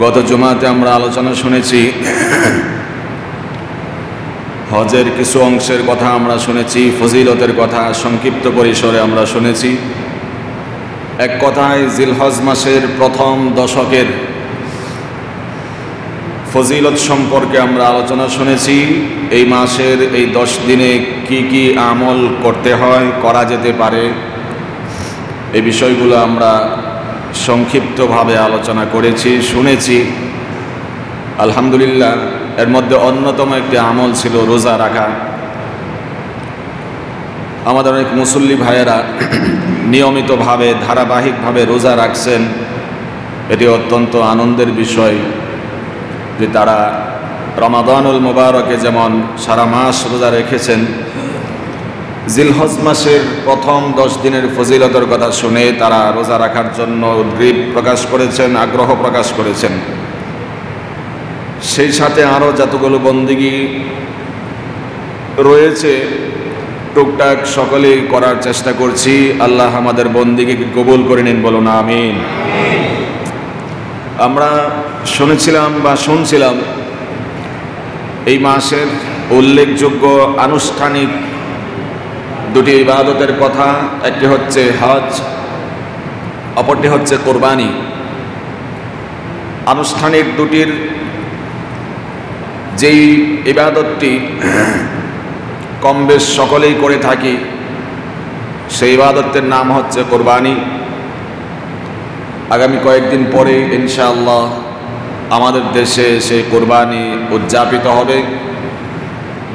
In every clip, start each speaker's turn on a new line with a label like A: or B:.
A: গত জুমাতে আমরা আলোচনা শুনেছি, হজের কিছু অংশের কথা আমরা শুনেছি, ফজিলতের কথা সংক্ষিপ্ত পরিসরে আমরা শুনেছি। এক কথায় জিলহজ মাসের প্রথম দশকের ফজিলত সম্পর্কে আমরা আলোচনা শুনেছি। এই মাসের এই 10 দিনে কি কি আমল করতে হয়, করা যেতে পারে, এই বিষয়গুলো আমরা সংক্ষিপ্তভাবে আলোচনা করেছি, শুনেছি। আলহামদুলিল্লাহ, এর মধ্যে অন্যতম একটি আমল ছিল রোজা রাখা। আমাদের অনেক মুসল্লি ভাইয়েরা নিয়মিতভাবে ধারাবাহিকভাবে রোজা রাখছেন। এটি অত্যন্ত আনন্দের বিষয় যে তারা রমাদানুল মুবারকে যেমন সারা মাস রোজা রেখেছেন, জিলহজ মাসের প্রথম 10 দিনের ফজিলতের কথা শুনে তারা রোজা রাখার জন্য উদ্গ্রীব প্রকাশ করেছেন, আগ্রহ প্রকাশ করেছেন। সেই সাথে আরও যতগুলো বন্দিগি রয়েছে টুকটাক সকলেই করার চেষ্টা করছি। আল্লাহ আমাদের বন্দিগিকে কবুল করে নিন, বলুন আমিন। আমরা শুনছিলাম এই মাসের উল্লেখযোগ্য আনুষ্ঠানিক দুটি ইবাদতের কথা। একটি হচ্ছে হজ, অপরটি হচ্ছে কোরবানি। আনুষ্ঠানিক দুটির যেই ইবাদতটি কম বেশ সকলেই করে থাকি, সেই ইবাদতের নাম হচ্ছে কোরবানি। আগামী কয়েকদিন পরে ইনশাআল্লাহ আমাদের দেশে সেই কোরবানি উদযাপিত হবে।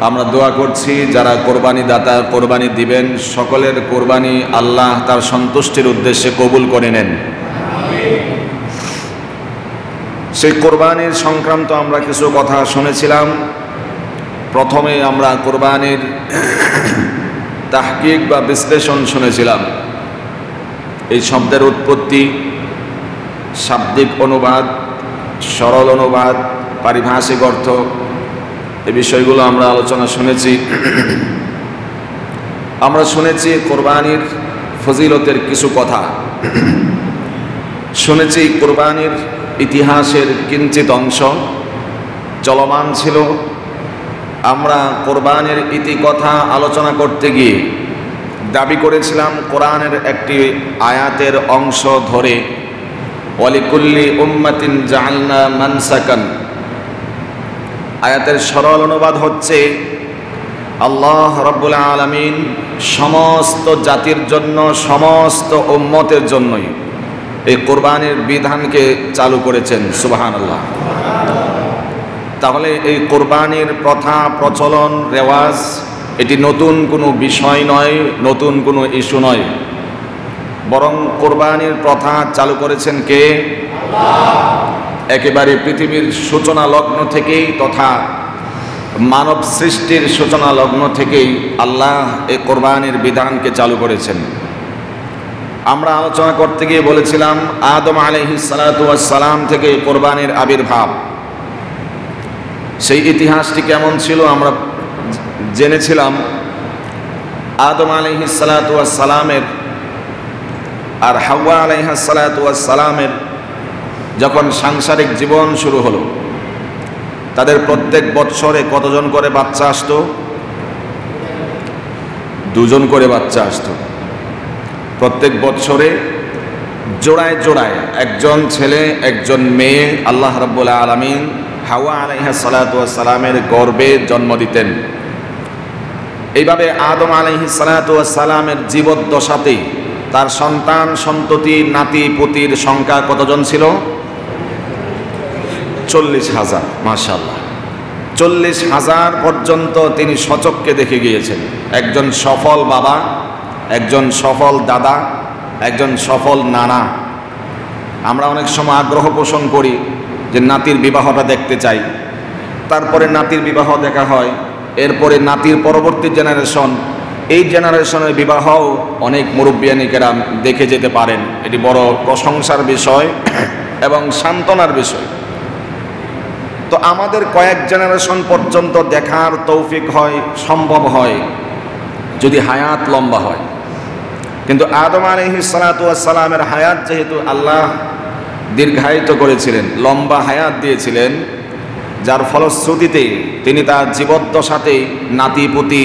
A: আমরা দোয়া করছি যারা কোরবানি দাতা, কোরবানি দিবেন, সকলের কোরবানি আল্লাহ তার সন্তুষ্টির উদ্দেশ্যে কবুল করে নেন। সেই কোরবানির সংক্রান্ত আমরা কিছু কথা শুনেছিলাম। প্রথমে আমরা কোরবানির তাহকিক বা বিশ্লেষণ শুনেছিলাম। এই শব্দের উৎপত্তি, শাব্দিক অনুবাদ, সরল অনুবাদ, পারিভাষিক অর্থ, এই বিষয়গুলো আমরা আলোচনা শুনেছি। আমরা শুনেছি কোরবানির ফজিলতের কিছু কথা, শুনেছি কোরবানির ইতিহাসের কিঞ্চিত অংশ চলমান ছিল। আমরা কোরবানির ইতিকথা আলোচনা করতে গিয়ে দাবি করেছিলাম কোরআনের একটি আয়াতের অংশ ধরে ওয়ালিকুল্লি উম্মাতিন জাআলনা মানসাকান। আয়াতের সরল অনুবাদ হচ্ছে আল্লাহ রাব্বুল আলামিন সমস্ত জাতির জন্য, সমস্ত উম্মতের জন্যই এই কোরবানির বিধানকে চালু করেছেন। সুবহানাল্লাহ। তাহলে এই কোরবানির প্রথা, প্রচলন, রেওয়াজ এটি নতুন কোনো বিষয় নয়, নতুন কোনো ইস্যু নয়, বরং কোরবানির প্রথা চালু করেছেন কে? আল্লাহ। একেবারে পৃথিবীর সূচনা লগ্ন থেকেই তথা মানব সৃষ্টির সূচনা লগ্ন থেকেই আল্লাহ এই কোরবানির বিধানকে চালু করেছেন। আমরা আলোচনা করতে গিয়ে বলেছিলাম আদম আলাইহিস সালাতু ওয়াস সালাম থেকে কোরবানির আবির্ভাব, সেই ইতিহাসটি কেমন ছিল আমরা জেনেছিলাম। আদম আলাইহিস সালাতু ওয়াস সালামের আর হাওয়া আলাইহিস সালাতু ওয়াস সালামের যখন সাংসারিক জীবন শুরু হলো, তাদের প্রত্যেক বৎসরে কতজন করে বাচ্চা আসতো? 2 করে বাচ্চা আসতো। প্রত্যেক বৎসরে জোড়ায় জোড়ায় একজন ছেলে একজন মেয়ে আল্লাহ রাব্বুল আলামিন হাওয়া আলাইহিস সালাতু ওয়াস সালামের গর্ভে জন্ম দিতেন। এইভাবে আদম আলাইহিস সালাতু ওয়াস সালামের জীবদ্দশাতেই তার সন্তান সন্ততি নাতি পুতির সংখ্যা কতজন ছিল? 40,000। মাশাআল্লাহ, 40,000 পর্যন্ত তিনি সচক্ষে দেখে গিয়েছেন। একজন সফল বাবা, একজন সফল দাদা, একজন সফল নানা। আমরা অনেক সময় আগ্রহ পোষণ করি যে নাতির বিবাহটা দেখতে চাই, তারপরে নাতির বিবাহ দেখা হয়, এরপরে নাতির পরবর্তী জেনারেশন, এই জেনারেশনের বিবাহও অনেক মুরব্বিয়ানি কেরাম দেখে যেতে পারেন। এটি বড় প্রশংসার বিষয় এবং সান্ত্বনার বিষয়। তো আমাদের কয়েক জেনারেশন পর্যন্ত দেখার তৌফিক হয়, সম্ভব হয় যদি হায়াত লম্বা হয়। কিন্তু আদম আলাইহিস সালাতু ওয়াস সালামের হায়াত যেহেতু আল্লাহ দীর্ঘায়িত করেছিলেন, লম্বা হায়াত দিয়েছিলেন, যার ফলশ্রুতিতে তিনি তার জীবদ্দশাতেই নাতিপুতি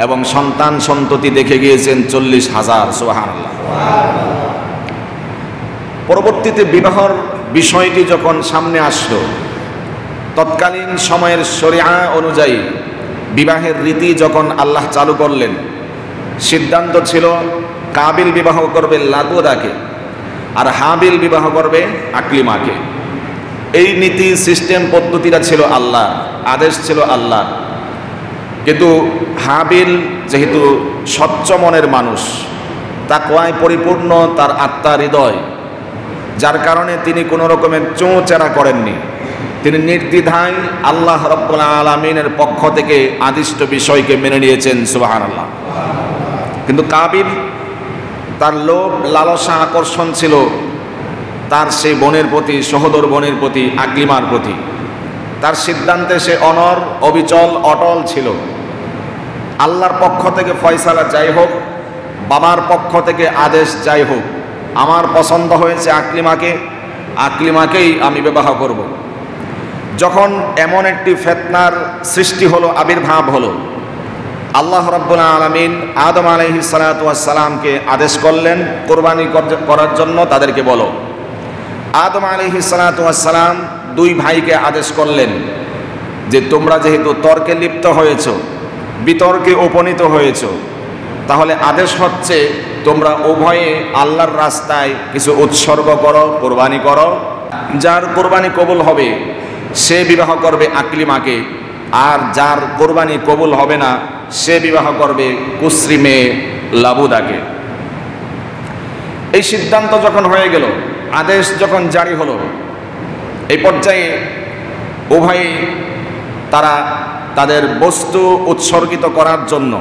A: এবং সন্তান সন্ততি দেখে গিয়েছেন 40,000। সুবহানাল্লাহ। পরবর্তীতে বিবাহর বিষয়টি যখন সামনে আসলো, তৎকালীন সময়ের শরিয়া অনুযায়ী বিবাহের রীতি যখন আল্লাহ চালু করলেন, সিদ্ধান্ত ছিল কাবিল বিবাহ করবে লাবুদাকে আর হাবিল বিবাহ করবে আকলিমাকে। এই নীতি সিস্টেম পদ্ধতিটা ছিল আল্লাহ, আদেশ ছিল আল্লাহ। কিন্তু হাবিল যেহেতু স্বচ্ছ মনের মানুষ, তাকওয়ায় পরিপূর্ণ তার আত্মা হৃদয়, যার কারণে তিনি কোনো রকমের চোঁচেরা করেননি। তিনি নির্দ্বিধায় আল্লাহ রাব্বুল আলামিনের পক্ষ থেকে আদিষ্ট বিষয়কে মেনে নিয়েছেন। সুবহানাল্লাহ। কিন্তু কাবিল, তার লোভ লালসা আকর্ষণ ছিল তার সেই বোনের প্রতি, সহোদর বোনের প্রতি, আকলিমার প্রতি। তার সিদ্ধান্তে সে অনড়, অবিচল, অটল ছিল। আল্লাহর পক্ষ থেকে ফয়সালা যাই হোক, বাবার পক্ষ থেকে আদেশ যাই হোক, আমার পছন্দ হয়েছে আকলিমাকে, আকলিমাকেই আমি বিবাহ করব। যখন এমন একটি ফিতনার সৃষ্টি হলো, আবির্ভাব হলো, আল্লাহ রাব্বুল আলামিন আদম আলাইহিস সালাতু ওয়াস সালামকে আদেশ করলেন কুরবানি করার জন্য, তাদেরকে বলো। আদম আলাইহিস সালাতু ওয়াস সালাম দুই ভাইকে আদেশ করলেন যে তোমরা যেহেতু তর্কে লিপ্ত হয়েছো, বিতর্কে উপনীত হয়েছো, তাহলে আদেশ হচ্ছে তোমরা উভয়ে আল্লাহর রাস্তায় কিছু উৎসর্গ করো, কোরবানি করো। যার কোরবানি কবুল হবে সে বিবাহ করবে আকলিমাকে, আর যার কোরবানি কবুল হবে না সে বিবাহ করবে কুশ্রী মেয়ে লাবুদাকে। এই সিদ্ধান্ত যখন হয়ে গেল, আদেশ যখন জারি হলো, এই পর্যায়ে উভয়ে তারা তাদের বস্তু উৎসর্গিত করার জন্য,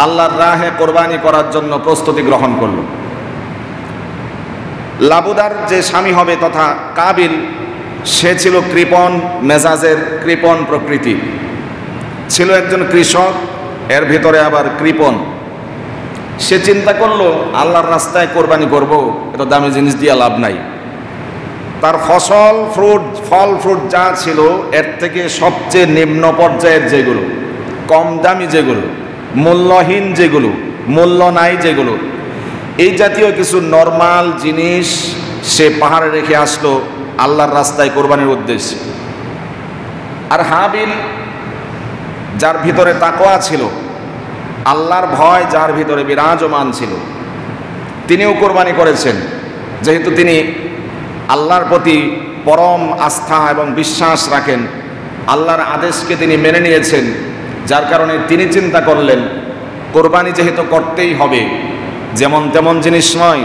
A: আল্লাহর রাহে কোরবানি করার জন্য প্রস্তুতি গ্রহণ করল। লাবুদার যে স্বামী হবে তথা কাবিল, সে ছিল কৃপণ মেজাজের, কৃপণ প্রকৃতি, ছিল একজন কৃষক, এর ভিতরে আবার কৃপণ। সে চিন্তা করলো আল্লাহর রাস্তায় কোরবানি করব, এত দামি জিনিস দিয়ে লাভ নাই। তার ফল ফ্রুট যা ছিল এর থেকে সবচেয়ে নিম্ন পর্যায়ের যেগুলো, কম দামি যেগুলো, মূল্যহীন যেগুলো, মূল্য নাই যেগুলো, এই জাতীয় কিছু নরমাল জিনিস সে পাহাড়ে রেখে আসলো আল্লাহর রাস্তায় কোরবানির উদ্দেশ্যে। আর হাবিল, যার ভিতরে তাকওয়া ছিল, আল্লাহর ভয় যার ভিতরে বিরাজমান ছিল, তিনিও কোরবানি করেছেন। যেহেতু তিনি আল্লাহর প্রতি পরম আস্থা এবং বিশ্বাস রাখেন, আল্লাহর আদেশকে তিনি মেনে নিয়েছেন, যার কারণে তিনি চিন্তা করলেন কোরবানি যেহেতু করতেই হবে, যেমন তেমন জিনিস নয়,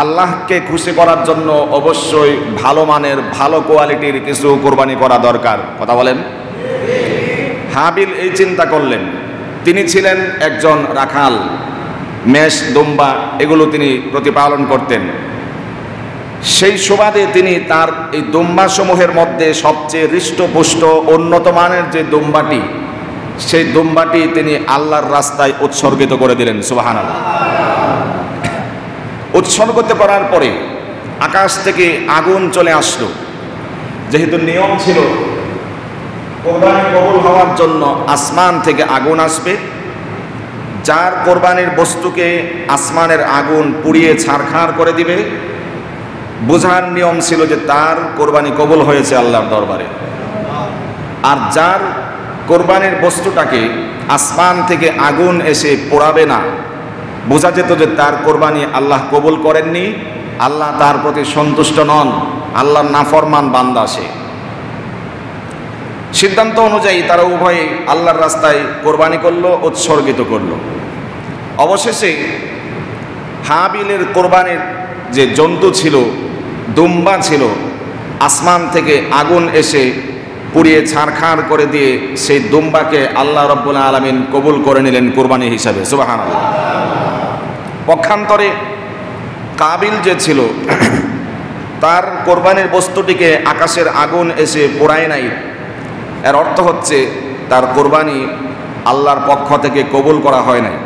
A: আল্লাহকে খুশি করার জন্য অবশ্যই ভালো মানের, ভালো কোয়ালিটির কিছু কোরবানি করা দরকার। কথা বলেন। হাবিল এই চিন্তা করলেন। তিনি ছিলেন একজন রাখাল, মেষ, দুম্বা এগুলো তিনি প্রতিপালন করতেন। সেই সুবাদে তিনি তার এই দুম্বাসমূহের মধ্যে সবচেয়ে হৃষ্টপুষ্ট উন্নত মানের যে দুম্বাটি, সেই দুম্বাটি তিনি আল্লাহর রাস্তায় উৎসর্গিত করে দিলেন। সুবহানাল্লাহ। উৎসর্গিত করার পরে আকাশ থেকে আগুন চলে আসলো। যেহেতু নিয়ম ছিল কোরবানি কবুল হওয়ার জন্য আসমান থেকে আগুন আসবে, যার কোরবানির বস্তুকে আসমানের আগুন পুড়িয়ে ছারখার করে দিবে, বোঝার নিয়ম ছিল যে তার কোরবানি কবুল হয়েছে আল্লাহর দরবারে। আর যার কোরবানির বস্তুটাকে আসমান থেকে আগুন এসে পোড়াবে না, বোঝা যেত যে তার কোরবানি আল্লাহ কবুল করেননি, আল্লাহ তার প্রতি সন্তুষ্ট নন, আল্লাহর নাফরমান বান্দা সে। সিদ্ধান্ত অনুযায়ী তারা উভয়ে আল্লাহর রাস্তায় কোরবানি করলো, উৎসর্গিত করলো। অবশেষে হাবিলের কোরবানির যে জন্তু ছিল, দুম্বা ছিল, আসমান থেকে আগুন এসে পুড়িয়ে ছারখার করে দিয়ে সেই দুম্বাকে আল্লাহ রাব্বুল আলামিন কবুল করে নিলেন কোরবানি হিসাবে। সুবহানাল্লাহ। পক্ষান্তরে কাবিল যে ছিল, তার কোরবানির বস্তুটিকে আকাশের আগুন এসে পোড়ায় নাই। এর অর্থ হচ্ছে তার কোরবানি আল্লাহর পক্ষ থেকে কবুল করা হয় নাই।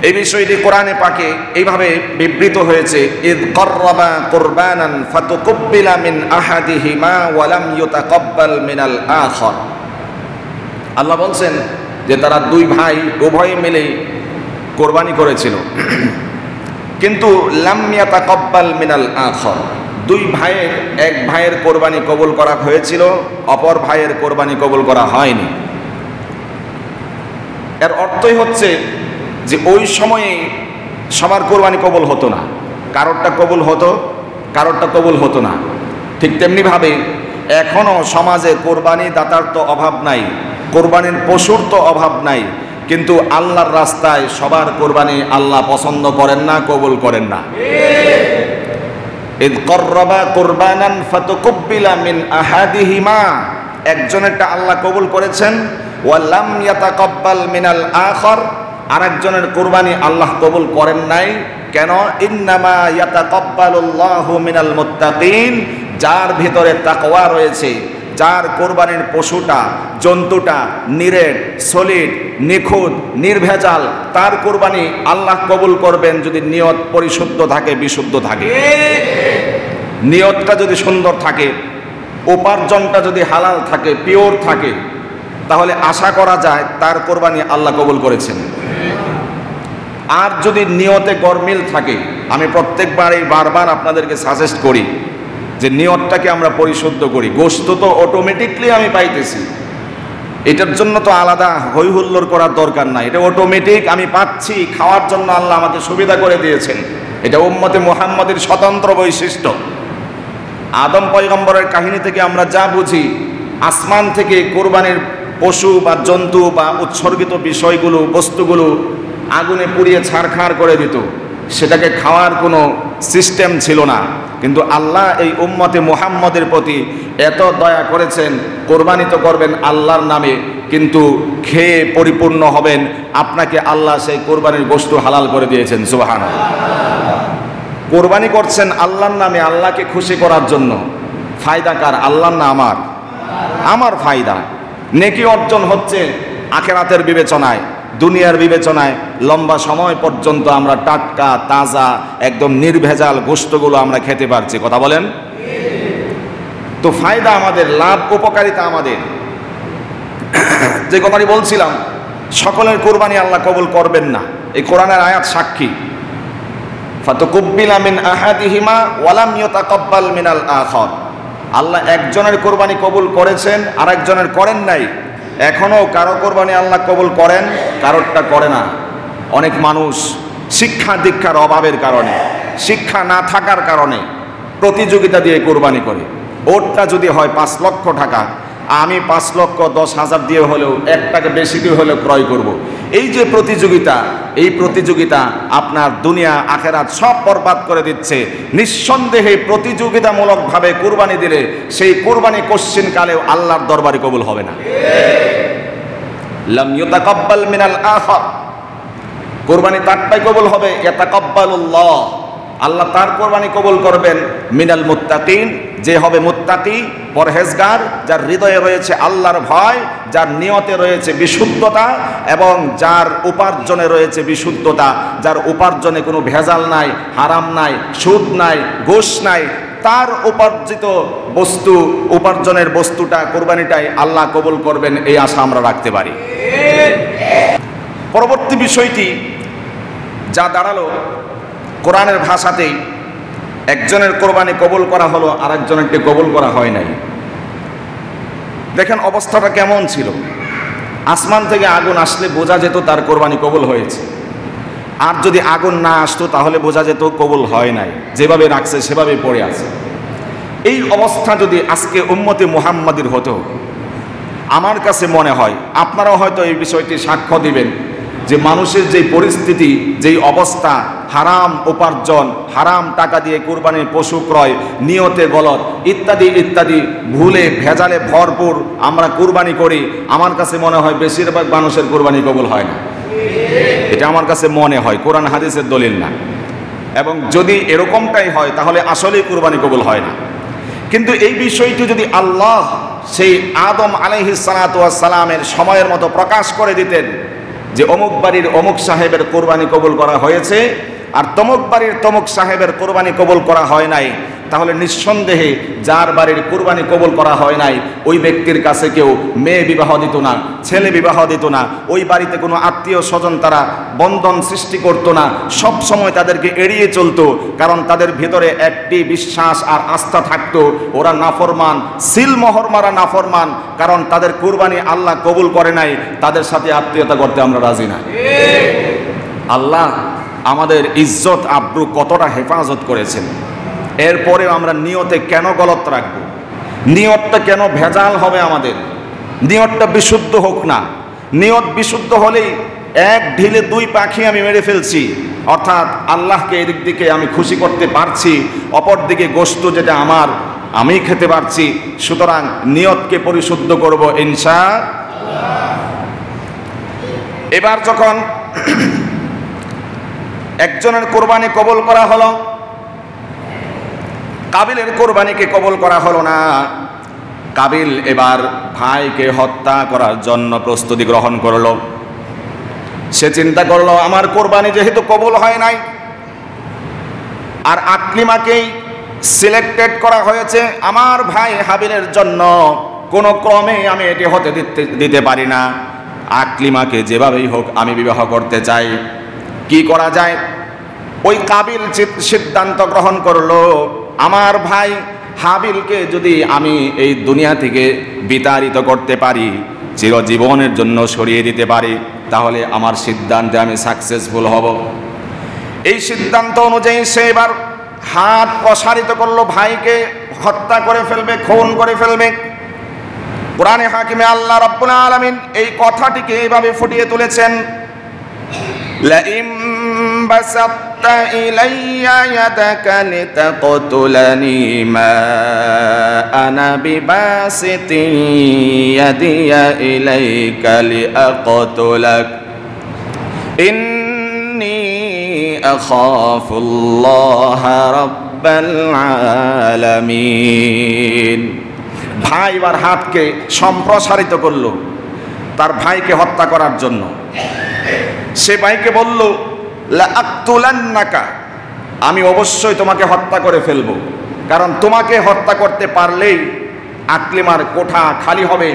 A: এই বিষয়টি কোরআনে পাকে এইভাবে বিবৃত হয়েছে, ইদ কররাবা কুরবানান ফাতুকুব্বিলা মিন আহাদিহিমা ওয়া লাম ইউতাকাব্বাল মিনাল আখার। আল্লাহ বলছেন যে তারা দুই ভাই উভয়ে মিলে কোরবানি করেছিল, কিন্তু লাম ইয়াতাকাব্বাল মিনাল আখার, দুই ভাইয়ের এক ভাইয়ের কোরবানি কবুল করা হয়েছিল, অপর ভাইয়ের কোরবানি কবুল করা হয়নি। এর অর্থই হচ্ছে যে ওই সময়ে সবার কোরবানি কবুল হতো না, কারোরটা কবুল হতো, কারোরটা কবুল হতো না। ঠিক তেমনিভাবে এখনও সমাজে কোরবানি দাতার তো অভাব নাই, কোরবানির পশুর তো অভাব নাই, কিন্তু আল্লাহর রাস্তায় সবার কোরবানি আল্লাহ পছন্দ করেন না, কবুল করেন না। ইদ কররাবা কুরবানান ফাতুকুব্বিলা মিন আহাদিহিমা, একজনেরটা আল্লাহ কবুল করেছেন, ওয়া লাম ইয়াতাকাব্বাল মিনাল আখার, আরেকজনের কোরবানি আল্লাহ কবুল করেন নাই। কেন? ইন্নামা ইয়াতাকাব্বালুল্লাহু মিনাল মুত্তাকিন, যার ভিতরে তাকওয়া রয়েছে, যার কোরবানির পশুটা জন্তুটা নিরেট সলিড নিখুঁত নির্ভেজাল, তার কোরবানি আল্লাহ কবুল করবেন যদি নিয়ত পরিশুদ্ধ থাকে, বিশুদ্ধ থাকে। নিয়তটা যদি সুন্দর থাকে, উপার্জনটা যদি হালাল থাকে, পিওর থাকে, তাহলে আশা করা যায় তার কোরবানি আল্লাহ কবুল করেছেন। আর যদি নিয়তে গরমিল থাকে, আমি প্রত্যেকবারই বারবার আপনাদেরকে সাজেস্ট করি যে নিয়তটাকে আমরা পরিশুদ্ধ করি। গোশত তো অটোমেটিকলি আমি পাইতেছি, এটার জন্য তো আলাদা হই হুল্লোড় করার দরকার নাই, এটা অটোমেটিক আমি পাচ্ছি, খাওয়ার জন্য আল্লাহ আমাকে সুবিধা করে দিয়েছেন। এটা উম্মতে মুহাম্মাদের স্বতন্ত্র বৈশিষ্ট্য। আদম পয়গম্বরের কাহিনী থেকে আমরা যা বুঝি, আসমান থেকে কোরবানির পশু বা জন্তু বা উৎসর্গিত বিষয়গুলো বস্তুগুলো আগুনে পুড়িয়ে ছারখার করে দিত, সেটাকে খাওয়ার কোনো সিস্টেম ছিল না। কিন্তু আল্লাহ এই উম্মতে মুহাম্মদের প্রতি এত দয়া করেছেন, কোরবানি তো করবেন আল্লাহর নামে, কিন্তু খেয়ে পরিপূর্ণ হবেন, আপনাকে আল্লাহ সেই কোরবানির গোশত হালাল করে দিয়েছেন। সুবহানাল্লাহ। কোরবানি করছেন আল্লাহর নামে, আল্লাহকে খুশি করার জন্য। ফায়দা কার? আল্লাহর না আমার? আমার ফায়দা। নেকি অর্জন হচ্ছে আখিরাতের বিবেচনায়, দুনিয়ার বিবেচনায় লম্বা সময় পর্যন্ত আমরা টাটকা তাজা একদম নির্ভেজাল গোশতগুলো আমরা খেতে পারছি। কথা বলেন তো? ফায়দা আমাদের, লাভ উপকারিতা আমাদের। যে কথাটি বলছিলাম, সকলের কোরবানি আল্লাহ কবুল করবেন না, এই কোরআনের আয়াত সাক্ষী। ফাতুকুব্বিলা মিন আহাদিহিমা ওয়া লাম ইউতাকাব্বাল মিনাল আখার, আল্লাহ একজনের কোরবানি কবুল করেছেন, আরেকজনের করেন নাই। এখনও কারো কোরবানি আল্লাহ কবুল করেন, কারোরটা করে না। অনেক মানুষ শিক্ষা দীক্ষার অভাবের কারণে, শিক্ষা না থাকার কারণে প্রতিযোগিতা দিয়ে কোরবানি করে। ওরটা যদি হয় 5 লক্ষ টাকা, আমি 5,10,000 দিয়ে হলেও 1 টাকা বেশি দিয়ে হলেও ক্রয় করব। এই যে প্রতিযোগিতা, এই প্রতিযোগিতা আপনার দুনিয়া আখেরাত সব বরবাদ করে দিচ্ছে। নিঃসন্দেহে প্রতিযোগিতামূলকভাবে কোরবানি দিলে সেই কোরবানি কোশ্চিনকালেও আল্লাহর দরবারে কবুল হবে না। লাম ইউতাকাব্বাল মিনাল আখার, কোরবানি তারটাই কবুল হবে, ইয়াতাকাব্বালুল্লাহ, আল্লাহ তার কোরবানি কবুল করবেন। মিনাল মুত্তাকিন, যে হবে মুত্তাকি পরহেজগার, যার হৃদয়ে রয়েছে আল্লাহর ভয়, যার নিয়তে রয়েছে বিশুদ্ধতা এবং যার উপার্জনে রয়েছে বিশুদ্ধতা, যার উপার্জনে কোনো ভেজাল নাই, হারাম নাই, সুদ নাই, ঘুষ নাই, তার উপার্জিত বস্তু, উপার্জনের বস্তুটা, কোরবানিটাই আল্লাহ কবুল করবেন, এই আশা আমরা রাখতে পারি। পরবর্তী বিষয়টি যা দাঁড়ালো, কোরআনের ভাষাতেই একজনের কোরবানি কবুল করা হলো, আরেকজনেরটি কবুল করা হয় নাই। দেখেন অবস্থাটা কেমন ছিল। আসমান থেকে আগুন আসলে বোঝা যেত তার কোরবানি কবুল হয়েছে, আর যদি আগুন না আসতো তাহলে বোঝা যেত কবুল হয় নাই, যেভাবে রাখছে সেভাবেই পড়ে আছে। এই অবস্থা যদি আজকে উম্মতে মুহাম্মাদির হতো, আমার কাছে মনে হয়, আপনারাও হয়তো এই বিষয়টি সাক্ষ্য দিবেন, যে মানুষের যেই পরিস্থিতি, যেই অবস্থা, হারাম উপার্জন, হারাম টাকা দিয়ে কোরবানির পশু ক্রয়, নিয়তে গলত ইত্যাদি ইত্যাদি ভুলে ভেজালে ভরপুর আমরা কোরবানি করি, আমার কাছে মনে হয় বেশিরভাগ মানুষের কোরবানি কবুল হয় না। এটা আমার কাছে মনে হয়, কোরআন হাদিসের দলিল না। এবং যদি এরকমটাই হয় তাহলে আসলেই কোরবানি কবুল হয় না। কিন্তু এই বিষয়টি যদি আল্লাহ সেই আদম আলাইহিস সালাতু ওয়াস সালামের সময়ের মতো প্রকাশ করে দিতেন, যে অমুক বাড়ির অমুক সাহেবের কোরবানি কবুল করা হয়েছে আর তমুক বাড়ির তমুক সাহেবের কোরবানি কবুল করা হয় নাই, তাহলে নিঃসন্দেহে যার বাড়ির কোরবানি কবুল করা হয় নাই ওই ব্যক্তির কাছে কেউ মেয়ে বিবাহ দিত না, ছেলে বিবাহ দিত না, ওই বাড়িতে কোনো আত্মীয় স্বজন তারা বন্ধন সৃষ্টি করতো না, সব সময় তাদেরকে এড়িয়ে চলতো। কারণ তাদের ভিতরে একটি বিশ্বাস আর আস্থা থাকতো, ওরা নাফরমান, সিলমোহর মারা নাফরমান, কারণ তাদের কোরবানি আল্লাহ কবুল করে নাই, তাদের সাথে আত্মীয়তা করতে আমরা রাজি না। আল্লাহ আমাদের ইজ্জত আব্রু কতটা হেফাজত করেছেন, এরপরেও আমরা নিয়তে কেন গলত রাখবো? নিয়তটা কেন ভেজাল হবে? আমাদের নিয়তটা বিশুদ্ধ হোক না। নিয়ত বিশুদ্ধ হলেই এক ঢিলে দুই পাখি আমি মেরে ফেলছি, অর্থাৎ আল্লাহকে এদিক দিকে আমি খুশি করতে পারছি, অপর দিকে গোশত যেটা আমার আমি খেতে পারছি। সুতরাং নিয়তকে পরিশুদ্ধ করব ইনশাআল্লাহ। এবার যখন একজনের কোরবানি কবুল করা হলো, কাবিলের কোরবানিকে কবুল করা হলো না। কাবিল এবার ভাইকে হত্যা করার জন্য প্রস্তুতি গ্রহণ করলো। সে চিন্তা করলো আমার কোরবানি যেহেতু কবুল হয় নাই আর আকলিমাকেই সিলেক্টেড করা হয়েছে আমার ভাই হাবিলের জন্য, কোনো ক্রমে আমি এটি হতে দিতে পারি না। আকলিমাকে যেভাবেই হোক আমি বিবাহ করতে চাই। কি করা যায়? ওই কাবিল সিদ্ধান্ত গ্রহণ করলো আমার ভাই হাবিলকে যদি আমি এই দুনিয়া থেকে বিতাড়িত করতে পারি, চিরজীবনের জন্য সরিয়ে দিতে পারি, তাহলে আমার সিদ্ধান্তে আমি সাকসেসফুল হব। এই সিদ্ধান্ত অনুযায়ী সে এবার হাত প্রসারিত করলো, ভাইকে হত্যা করে ফেলবে, খুন করে ফেলবে। কোরআনে হাকিমে আল্লাহ রাব্বুল আলামিন এই কথাটিকে এইভাবে ফুটিয়ে তুলেছেন, লাইম বাসাত্তা ইলাইয়া ইয়াদাকা লিতাকতুলানি মা আনা বিবাসিতি ইয়াদিয়া ইলাইকা লিআকতুলাক ইন্নী আখাফুল্লাহ রাব্বাল আলামিন। ভাই এবার হাতকে সম্প্রসারিত করলো তার ভাইকে হত্যা করার জন্য। সে ভাইকে বলল লাআকতুলান্নাকা, আমি অবশ্যই তোমাকে হত্যা করে ফেলবো, কারণ তোমাকে হত্যা করতে পারলেই আকলিমার কোঠা খালি হবে,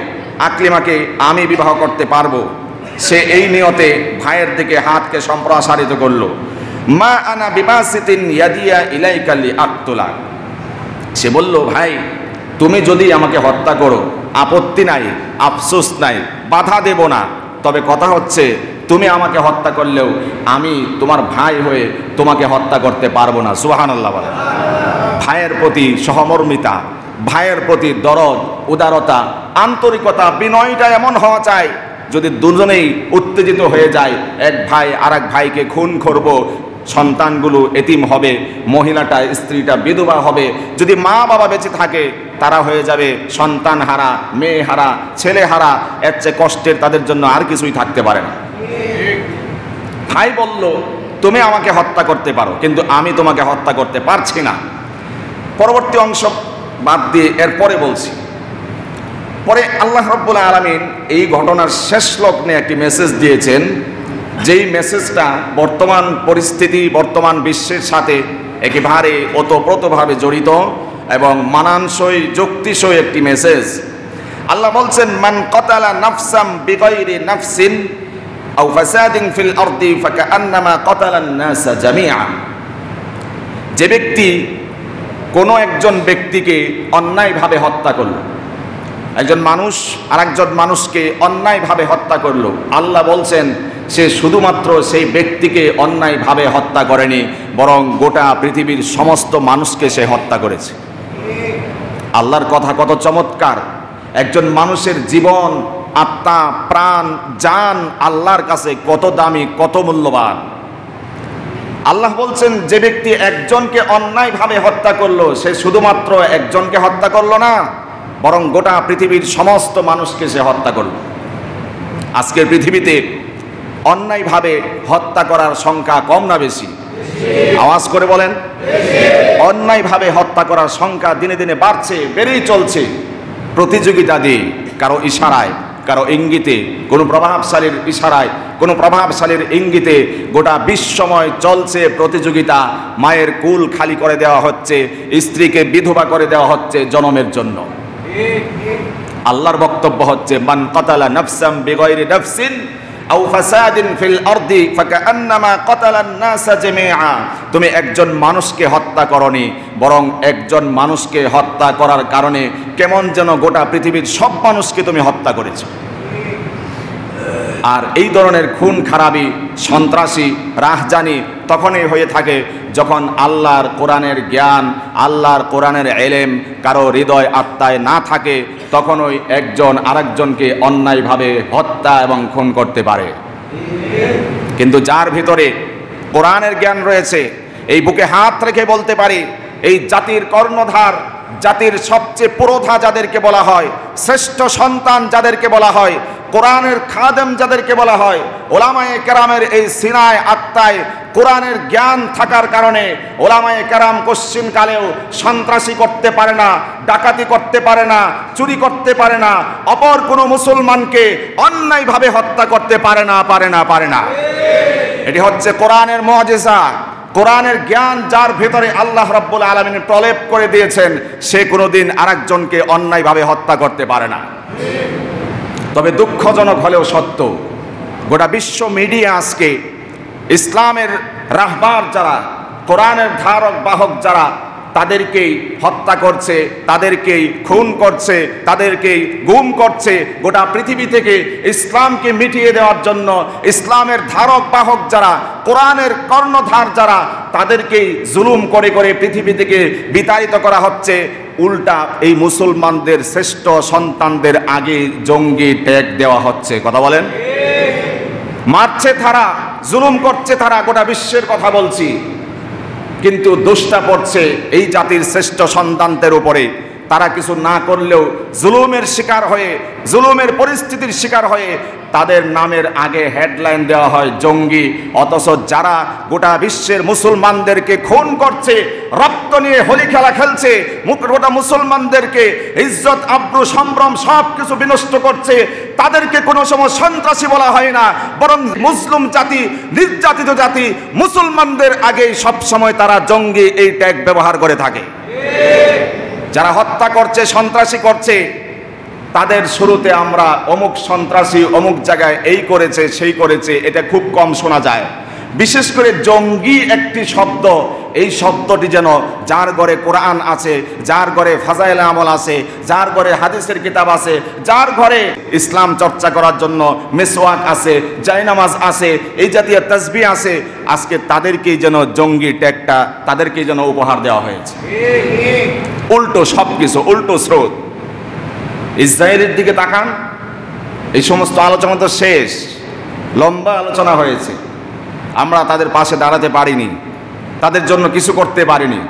A: আকলিমাকে আমি বিবাহ করতে পারবো। সে এই নিয়তে ভাইয়ের দিকে হাতকে সম্প্রসারিত করলো। মা আনা বিবাসিতিন ইয়াদিয়া ইলাইকা লিআকতুলাক। সে বলল ভাই তুমি যদি আমাকে হত্যা করো আপত্তি নাই, আফসোস নাই, বাধা দেব না, তবে কথা হচ্ছে তুমি আমাকে হত্যা করলেও আমি তোমার ভাই হয়ে তোমাকে হত্যা করতে পারবো না। সুবহানাল্লাহ বলেন। ভাইয়ের প্রতি সহমর্মিতা, ভাইয়ের প্রতি দরদ, উদারতা, আন্তরিকতা, বিনয়টা এমন হওয়া চাই যদি দুজনেই উত্তেজিত হয়ে যায়, এক ভাই আর এক ভাইকে খুন করব, সন্তানগুলো এতিম হবে, মহিলাটা স্ত্রীটা বিধবা হবে, যদি মা বাবা বেঁচে থাকে তারা হয়ে যাবে সন্তান হারা, মেয়ে হারা, ছেলে হারা, এর চেয়ে কষ্টের তাদের জন্য আর কিছুই থাকতে পারে না। ভাই বলল তুমি আমাকে হত্যা করতে পারো, কিন্তু আমি তোমাকে হত্যা করতে পারছি না। পরবর্তী অংশ বাদ দিয়ে এরপরে বলছি। পরে আল্লাহ রাব্বুল আলামিন এই ঘটনার শেষ লগ্নে একটি মেসেজ দিয়েছেন, যেই মেসেজটা বর্তমান পরিস্থিতি, বর্তমান বিশ্বের সাথে একেবারে ওতপ্রোতভাবে জড়িত এবং মানানসই যুক্তিসই একটি মেসেজ। আল্লাহ বলছেন মান কাতালা নাফসাম বিগাইরি নাফসিন আও ফাসাদিন ফিল আরদি ফাকান্নামা কাতালান নাসা জামিআ। যে ব্যক্তি কোনো একজন ব্যক্তিকে অন্যায়ভাবে হত্যা করল, একজন মানুষ আরেকজন মানুষকে অন্যায়ভাবে হত্যা করলো, আল্লাহ বলছেন সে শুধুমাত্র সেই ব্যক্তিকে অন্যায়ভাবে হত্যা করেনি, বরং গোটা পৃথিবীর সমস্ত মানুষকে সে হত্যা করেছে। আল্লাহর কথা কত চমৎকার! একজন মানুষের জীবন, আত্মা, প্রাণ, জান আল্লাহর কাছে কত দামি, কত মূল্যবান। আল্লাহ বলছেন যে ব্যক্তি একজনকে অন্যায়ভাবে হত্যা করলো, সে শুধুমাত্র একজনকে হত্যা করলো না, বরং গোটা পৃথিবীর সমস্ত মানুষকে সে হত্যা করল। আজকের পৃথিবীতে অন্যায়ভাবে হত্যা করার সংখ্যা কম না বেশি? আওয়াজ করে বলেন। অন্যায়ভাবে হত্যা করার সংখ্যা দিনে দিনে বাড়ছে, বেড়েই চলছে। প্রতিযোগিতা দিয়ে, কারো ইশারায়, কারো ইঙ্গিতে, কোনো প্রভাবশালীর ইশারায়, কোনো প্রভাবশালীর ইঙ্গিতে গোটা বিশ্বময় চলছে প্রতিযোগিতা। মায়ের কুল খালি করে দেওয়া হচ্ছে, স্ত্রীকে বিধবা করে দেওয়া হচ্ছে জনমের জন্য। আল্লাহর বক্তব্য হচ্ছে, মান কাতালা নাফসাম বিগাইরি নাফসিন আও ফাসাদিন ফিল আরদি ফাকান্নামা কাতালান নাসা জামিআ। তুমি একজন মানুষকে হত্যা করনি, বরং একজন মানুষকে হত্যা করার কারণে কেমন যেন গোটা পৃথিবীর সব মানুষকে তুমি হত্যা করেছো। আর এই ধরনের খুন খারাপি, সন্ত্রাসী, রাহজানি তখনই হয়ে থাকে যখন আল্লাহর কোরআনের জ্ঞান, আল্লাহর কোরআনের এলেম কারো হৃদয় আত্মায় না থাকে, তখনই একজন আরেকজনকে অন্যায়ভাবে হত্যা এবং খুন করতে পারে। কিন্তু যার ভিতরে কোরআনের জ্ঞান রয়েছে, এই বুকে হাত রেখে বলতে পারি, এই জাতির কর্ণধার, জাতির সবচেয়ে পুরোধা যাদেরকে বলা হয়, শ্রেষ্ঠ সন্তান যাদেরকে বলা হয়, কোরআনের খাদেম যাদেরকে বলা হয়, ওলামায়ে কেরামের এই সিনায় আত্মায় কোরআনের জ্ঞান থাকার কারণে ওলামায়ে কেরাম কোশ্চিন কালেও সন্ত্রাসী করতে পারে না, ডাকাতি করতে পারে না, চুরি করতে পারে না, অপর কোনো মুসলমানকে অন্যায়ভাবে হত্যা করতে পারে না। এটি হচ্ছে কোরআনের মুআজিজা। কোরআনের জ্ঞান যার ভেতরে আল্লাহ রাব্বুল আলামিন প্রলেপ করে দিয়েছেন, সে কোনোদিন আরেকজনকে অন্যায়ভাবে হত্যা করতে পারে না। তবে দুঃখজনক হলেও সত্য, গোটা বিশ্ব মিডিয়া আজকে ইসলামের রাহবার যারা, কোরআনের ধারক বাহক যারা, তাদেরকেই হত্যা করছে, তাদেরকেই খুন করছে, তাদেরকেই গুম করছে। গোটা পৃথিবী থেকে ইসলামকে মিটিয়ে দেওয়ার জন্য ইসলামের ধারক বাহক যারা, কোরআনের কর্ণধার যারা, তাদেরকেই জুলুম করে করে পৃথিবী থেকে বিতাড়িত করা হচ্ছে। উল্টা এই মুসলমানদের শ্রেষ্ঠ সন্তানদের আগে জঙ্গি ট্যাগ দেওয়া হচ্ছে। কথা বলেন, মারছে তারা, জুলুম করছে তারা, গোটা বিশ্বের কথা বলছি। কিন্তু দোষটা পড়ছে এই জাতির শ্রেষ্ঠ সন্তানদের উপরে। তারা কিছু না করলেও জুলুমের শিকার হয়ে, জুলুমের পরিস্থিতির শিকার হয়ে তাদের নামের আগে হেডলাইন দেওয়া হয় জঙ্গি। অথচ যারা গোটা বিশ্বের মুসলমানদেরকে খুন করছে, রক্ত নিয়ে হোলি খেলা খেলছে, গোটা মুসলমানদেরকে ইজ্জত আব্রু সম্ভ্রম সব কিছু বিনষ্ট করছে, তাদেরকে কোনো সময় সন্ত্রাসী বলা হয় না, বরং মুসলিম জাতি, নির্যাতিত জাতি, মুসলমানদের আগে সব সময় তারা জঙ্গি এই ট্যাগ ব্যবহার করে থাকে। যারা হত্যা করছে, সন্ত্রাসী করছে, তাদের শুরুতে আমরা অমুক সন্ত্রাসী অমুক জায়গায় এই করেছে সেই করেছে, এটা খুব কম শোনা যায়। বিশেষ করে জঙ্গি একটি শব্দ, এই শব্দটি যেন যার ঘরে কোরআন আছে, যার ঘরে ফাজাইলে আমল আছে, যার ঘরে হাদিসের কিতাব আছে, যার ঘরে ইসলাম চর্চা করার জন্য মিসওয়াক আছে, জায়নামাজ আছে, এই জাতীয় তাসবিহ আছে, আজকে তাদেরকেই যেন জঙ্গি ট্যাগটা তাদেরকেই যেন উপহার দেওয়া হয়েছে। উল্টো সবকিছু, উল্টো স্রোত। ইসরায়েলের দিকে তাকান, এই সমস্ত আলোচনা তো শেষ, লম্বা আলোচনা হয়েছে। আমরা তাদের পাশে দাঁড়াতে পারিনি, তাদের জন্য কিছু করতে পারিনি।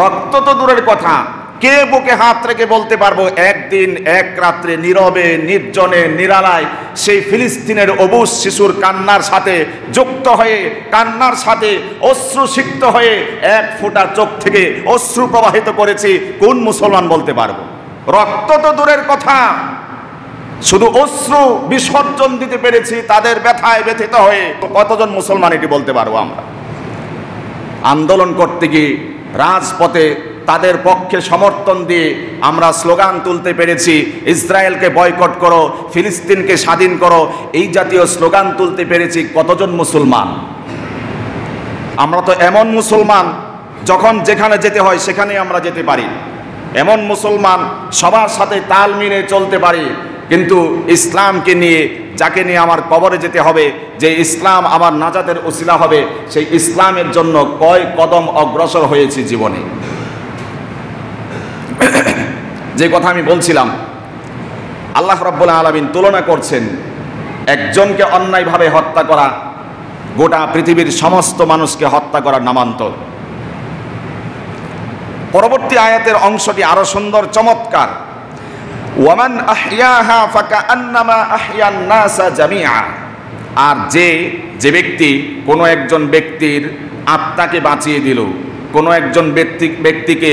A: রক্ত তো দূরের কথা, কে বুকে হাত রেখে বলতে পারবো একদিন এক রাত্রে নীরবে নির্জনে নিরালায় সেই ফিলিস্তিনের অবুজ শিশুর কান্নার সাথে যুক্ত হয়ে, কান্নার সাথে অশ্রু সিক্ত হয়ে এক ফোঁটা চোখ থেকে অশ্রু প্রবাহিত করেছি, কোন মুসলমান বলতে পারবো? রক্ত তো দূরের কথা, শুধু অশ্রু বিসর্জন দিতে পেরেছি তাদের ব্যথায় ব্যথিত হয়ে, কতজন মুসলমান এটি বলতে পারবো আমরা? আন্দোলন করতে গিয়ে রাজপথে তাদের পক্ষে সমর্থন দিয়ে আমরা স্লোগান তুলতে পেরেছি, ইসরায়েলকে বয়কট করো, ফিলিস্তিনকে স্বাধীন করো, এই জাতীয় স্লোগান তুলতে পেরেছি কতজন মুসলমান? আমরা তো এমন মুসলমান, যখন যেখানে যেতে হয় সেখানে আমরা যেতে পারি, এমন মুসলমান সবার সাথে তাল মিলে চলতে পারি। কিন্তু ইসলামকে নিয়ে, যাকে নিয়ে আমার কবরে যেতে হবে, যে ইসলাম আমার নাজাতের উসিলা হবে, সেই ইসলামের জন্য কয় কদম অগ্রসর হয়েছি জীবনে। যে কথা আমি বলছিলাম, আল্লাহ রাব্বুল আলামিন তুলনা করছেন একজনকে অন্যায়ভাবে হত্যা করা গোটা পৃথিবীর সমস্ত মানুষকে হত্যা করার নামান্তর। পরবর্তী আয়াতের অংশটি আরো সুন্দর, চমৎকার। ওয়ামান আহইয়াহা ফাকান্নামা আহইয়ান নাসা জামিআ। আর যে ব্যক্তি কোনো একজন ব্যক্তির আত্মাকে বাঁচিয়ে দিল, কোনো একজন ব্যক্তিকে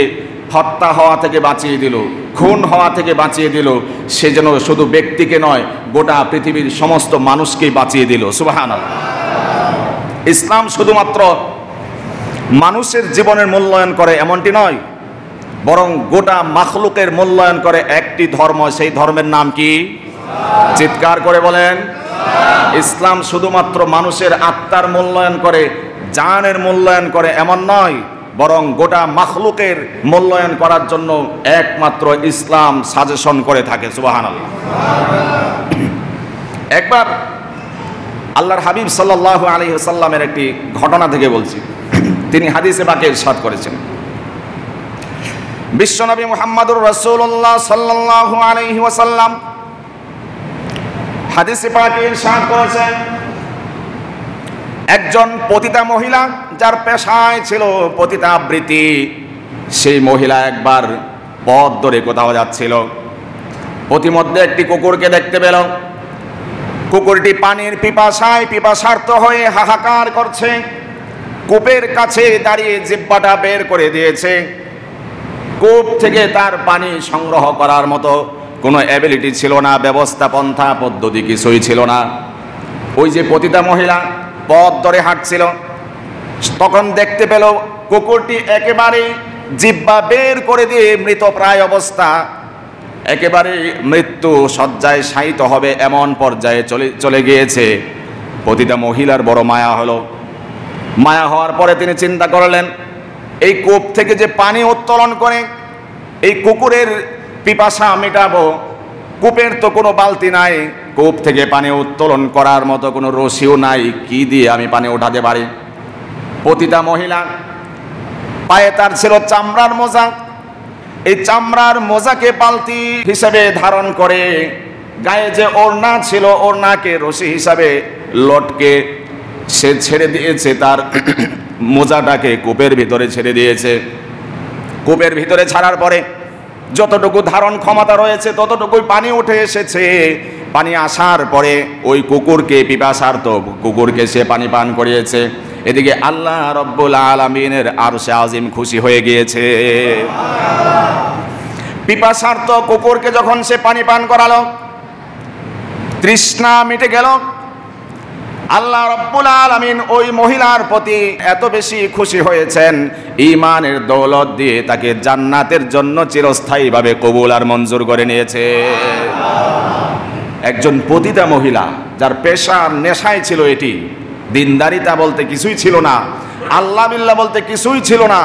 A: হত্যা হওয়া থেকে বাঁচিয়ে দিল, খুন হওয়া থেকে বাঁচিয়ে দিল, সে যেন শুধু ব্যক্তিকে নয় গোটা পৃথিবীর সমস্ত মানুষকেই বাঁচিয়ে দিল। সুবহানাল্লাহ। ইসলাম শুধুমাত্র মানুষের জীবনের মূল্যায়ন করে এমনটি নয়, বরং গোটা মাখলুকের মূল্যায়ন করে একটি ধর্ম, সেই ধর্মের নাম কি? চিৎকার করে বলেন। ইসলাম শুধুমাত্র মানুষের আত্মার মূল্যায়ন করে, জানের মূল্যায়ন করে এমন নয়, বরং গোটা মাখলুকের মূল্যায়ন করার জন্য একমাত্র ইসলাম সাজেশন করে থাকে। সুবহানাল্লাহ। একবার আল্লাহর হাবিব সাল্লাল্লাহু আলাইহি ওয়াসাল্লামের একটি ঘটনা থেকে বলছি। তিনি হাদিসে পাকে ইরশাদ করেছেন, বিশ্বনবী মুহাম্মদুর রাসূলুল্লাহ সাল্লাল্লাহু আলাইহি ওয়াসাল্লাম হাদিসে পাকে ইরশাদ করেছেন, একজন পতিতা মহিলা যার পেশায় ছিল পতিতা আবৃত্তি, সেই মহিলা একবার পথ ধরে কোথাও যাচ্ছিল। পথিমধ্যে একটি কুকুরকে দেখতে পেল। কুকুরটি পানির পিপাসার্ত হয়ে হাহাকার করছে। কূপের কাছে দাঁড়িয়ে জিহ্বাটা বের করে দিয়েছে। কূপ থেকে তার পানি সংগ্রহ করার মতো কোনো অ্যাবিলিটি ছিল না, ব্যবস্থা পন্থা পদ্ধতি কিছুই ছিল না। ওই যে পতিতা মহিলা পথ ধরে হাঁটছিল, তখন দেখতে পেল কুকুরটি একেবারে জিহ্বা বের করে দিয়ে মৃতপ্রায় অবস্থা, একেবারে মৃত্যু শয্যায় শায়িত হবে এমন পর্যায়ে চলে গিয়েছে। পতিতা মহিলার বড় মায়া হলো। মায়া হওয়ার পরে তিনি চিন্তা করলেন, এই কূপ থেকে যে পানি উত্তোলন করে এই কুকুরের পিপাসা মেটাবো, কূপের তো কোনো বালতি নাই, কূপ থেকে পানি উত্তোলন করার মতো কোনো রশিও নাই, কি দিয়ে আমি পানি উঠাতে পারি? পতিতা মহিলা পায়ে তার ছিল চামড়ার মোজা, এই চামড়ার মোজাকে বালতি হিসাবে ধারণ করে গায়ে যে ওড়না ছিল ওড়নাকে রশি হিসাবে লটকে সে ছেড়ে দিয়েছে, তার মোজাটাকে কূপের ভিতরে ছেড়ে দিয়েছে। কূপের ভিতরে ছাড়ার পরে যতটুকু ধারণ ক্ষমতা রয়েছে ততটুকুই পানি উঠে এসেছে। পানি আসার পরে ওই কুকুরকে, পিপাসার্ত কুকুরকে সে পানি পান করিয়েছে। এদিকে আল্লাহ রব্বুল আলামিনের আরশে আজিম খুশি হয়ে গিয়েছে। পিপাসার্ত কুকুরকে যখন সে পানি পান করালো, তৃষ্ণা মিটে গেল। আল্লাহ রব্বুল আলামিন ওই মহিলার প্রতি এত বেশি খুশি হয়েছেন, ঈমানের দৌলত দিয়ে তাকে জান্নাতের জন্য চিরস্থায়ীভাবে কবুল আর মঞ্জুর করে নিয়েছে। একজন পতিতা মহিলা যার পেশার নেশায় ছিল এটি, দিনদারিতা বলতে কিছুই ছিল না, আল্লাহ বিল্লাহ বলতে কিছুই ছিল না,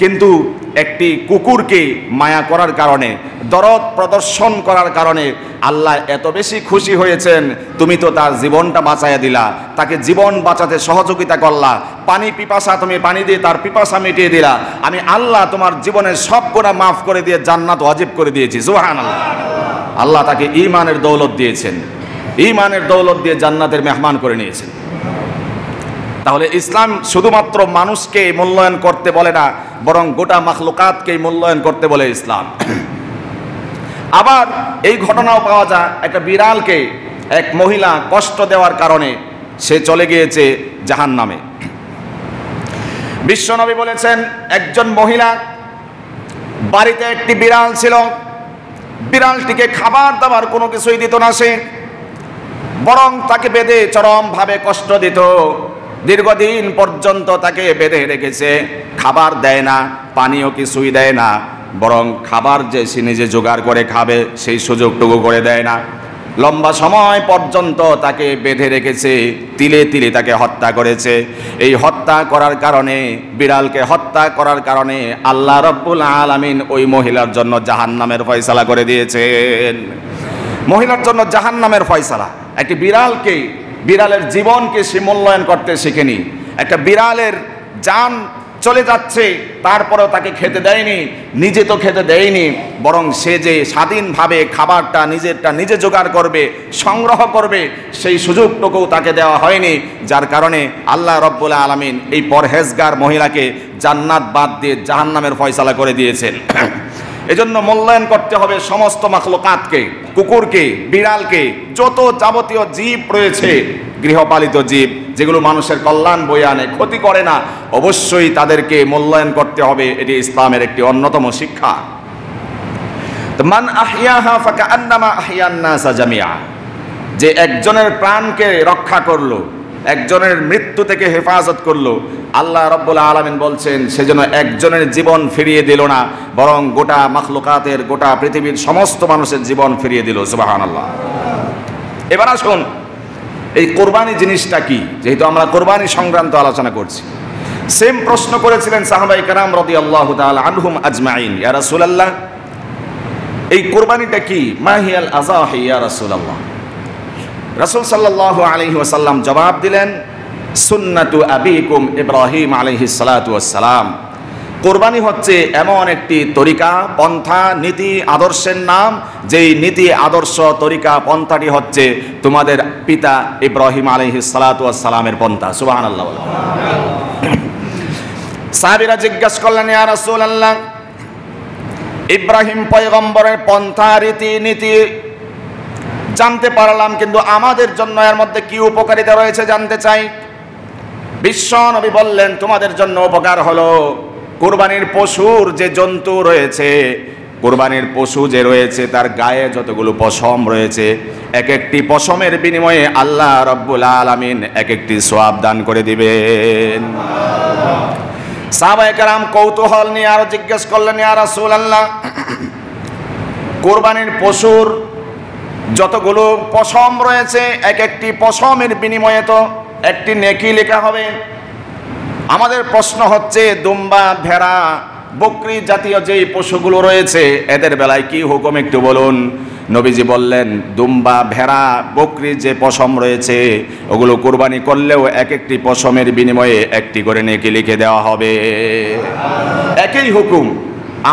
A: কিন্তু একটি কুকুরকে মায়া করার কারণে, দরদ প্রদর্শন করার কারণে আল্লাহ এত বেশি খুশি হয়েছেন। তুমি তো তার জীবনটা বাঁচাইয়া দিলা, তাকে জীবন বাঁচাতে সহযোগিতা করলা, পানি পিপাসা তুমি পানি দিয়ে তার পিপাসা মিটিয়ে দিলা, আমি আল্লাহ তোমার জীবনের সব গুনাহ মাফ করে দিয়ে জান্নাত ওয়াজিব করে দিয়েছি। সুবহানাল্লাহ। আল্লাহ তাকে ঈমানের দৌলত দিয়েছেন, ঈমানের দৌলত দিয়ে জান্নাতের মেহমান করে নিয়েছেন। তাহলে ইসলাম শুধুমাত্র মানুষকে মূল্যায়ন করতে বলে না, বরং গোটা মাখলুকাতকে মূল্যায়ন করতে বলে ইসলাম। আবার এই ঘটনাও পাওয়া যায়, একটা বিড়ালকে এক মহিলা কষ্ট দেওয়ার কারণে সে চলে গিয়েছে জাহান্নামে। বিশ্বনবী বলেছেন, একজন মহিলা বাড়িতে একটি বিড়াল ছিল, বিড়ালটিকে খাবার দাবার কোনো কিছুই দিত না সে, বরং তাকে বেঁধে চরমভাবে কষ্ট দিত। দীর্ঘদিন পর্যন্ত তাকে বেঁধে রেখেছে, খাবার দেয় না, পানীয় কিছুই দেয় না, বরং খাবার যে সে নিজে জোগাড় করে খাবে সেই সুযোগটুকু করে দেয় না। লম্বা সময় পর্যন্ত তাকে বেঁধে রেখেছে, তিলে তিলে তাকে হত্যা করেছে। এই হত্যা করার কারণে, বিড়ালকে হত্যা করার কারণে আল্লাহ রব্বুল আলামিন ওই মহিলার জন্য জাহান্নামের ফয়সালা করে দিয়েছেন। মহিলার জন্য জাহান্নামের ফয়সালা। একটি বিড়ালকে, বিড়ালের জীবনকে সে মূল্যায়ন করতে শিখেনি। একটা বিড়ালের জান চলে যাচ্ছে, তারপরেও তাকে খেতে দেয়নি, নিজে তো খেতে দেয়নি, বরং সে যে স্বাধীনভাবে খাবারটা নিজেরটা নিজে জোগাড় করবে, সংগ্রহ করবে, সেই সুযোগটুকু তাকে দেওয়া হয়নি। যার কারণে আল্লাহ রব্বুল আলামিন এই পরহেজগার মহিলাকে জান্নাত বাদ দিয়ে জাহান্নামের ফয়সালা করে দিয়েছেন। এজন্য মূল্যায়ন করতে হবে সমস্ত মাখলুকাতকে, কুকুরকে, বিড়ালকে, যত যাবতীয় জীব রয়েছে, গৃহপালিত জীব, যেগুলো মানুষের কল্যাণ বয়ে আনে, ক্ষতি করে না, অবশ্যই তাদেরকে মূল্যায়ন করতে হবে। এটি ইসলামের একটি অন্যতম শিক্ষা। মান আহইয়াহা ফাকান্নামা আহইয়ান নাসা জামিআ, যে একজনের প্রাণকে রক্ষা করলো, একজনের মৃত্যু থেকে হেফাজত করলো, আল্লাহ রাব্বুল আলামিন বলছেন সেজন্য একজনের জীবন ফিরিয়ে দিল না, বরং গোটা মাখলুকাতের, গোটা পৃথিবীর সমস্ত মানুষের জীবন ফিরিয়ে দিল। সুবহানাল্লাহ। এবার আসুন এই কোরবানি জিনিসটা কি, যেহেতু আমরা কোরবানি সংক্রান্ত আলোচনা করছি। সেম প্রশ্ন করেছিলেন সাহাবায়ে কেরাম রাদিয়াল্লাহু তাআলা আনহুম আজমাইন, ইয়া রাসূলুল্লাহ এই কোরবানিটা কি? মা হিয়াল আযাহি ইয়া রাসূলুল্লাহ। রাসূল সাল্লাল্লাহু আলাইহি ওয়াসাল্লাম জবাব দিলেন, সুন্নাতু আবিকুম ইব্রাহিম আলাইহিস সালাতু ওয়াস সালাম। কোরবানি হচ্ছে এমন একটি তরিকা, পন্থা, নীতি, আদর্শের নাম, যেই নীতি, আদর্শ, তরিকা, পন্থাটি হচ্ছে তোমাদের পিতা ইব্রাহিম আলাইহিস সালাতু ওয়াস সালামের পন্থা। সুবহানাল্লাহ। সাহাবীরা জিজ্ঞাসা করলেন, ইয়া রাসূলুল্লাহ ইব্রাহিম পয়গম্বরের পন্থা, রীতি নীতি জানতে পারলাম, কিন্তু আমাদের জন্য এর মধ্যে কি উপকারিতা রয়েছে জানতে চাই। বিশ্ব নবী বললেন, তোমাদের জন্য উপকার হলো কুরবানির পশুর যে জন্তু রয়েছে, কুরবানির পশু যে রয়েছে তার গায়ে যতগুলো পশম রয়েছে, এক একটি পশমের বিনিময়ে আল্লাহ রাব্বুল আলামিন এক একটি সওয়াব দান করে দিবেন। সাহাবায়ে কেরাম কৌতূহল নিয়ে আরো জিজ্ঞেস করলেন, ইয়া রাসূলুল্লাহ কুরবানির পশুর যতগুলো পশম রয়েছে, এক একটি পশমের বিনিময়ে তো একটি নেকি লেখা হবে। আমাদের প্রশ্ন হচ্ছে, দুম্বা, ভেড়া, বকরি জাতীয় যেই পশুগুলো রয়েছে এদের বেলায় কি হুকুম একটু বলুন। নবীজি বললেন, দুম্বা, ভেড়া, বকরি যে পশম রয়েছে ওগুলো কুরবানি করলেও এক একটি পশমের বিনিময়ে একটি করে নেকি লিখে দেওয়া হবে। একই হুকুম।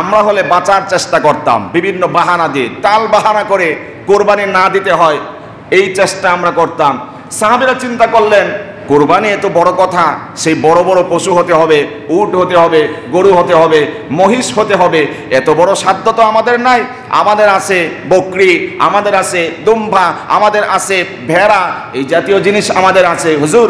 A: আমরা হলে বাঁচার চেষ্টা করতাম, বিভিন্ন বাহানা দিয়ে, টাল বাহানা করে কোরবানি না দিতে হয়, এই চেষ্টা আমরা করতাম। সাহাবীরা চিন্তা করলেন, কোরবানি এত বড় কথা, সেই বড় বড় পশু হতে হবে, উট হতে হবে, গরু হতে হবে, মহিষ হতে হবে, এত বড় সাধ্য তো আমাদের নাই। আমাদের আছে বকরি, আমাদের আছে দুম্বা, আমাদের আছে ভেড়া, এই জাতীয় জিনিস আমাদের আছে। হুজুর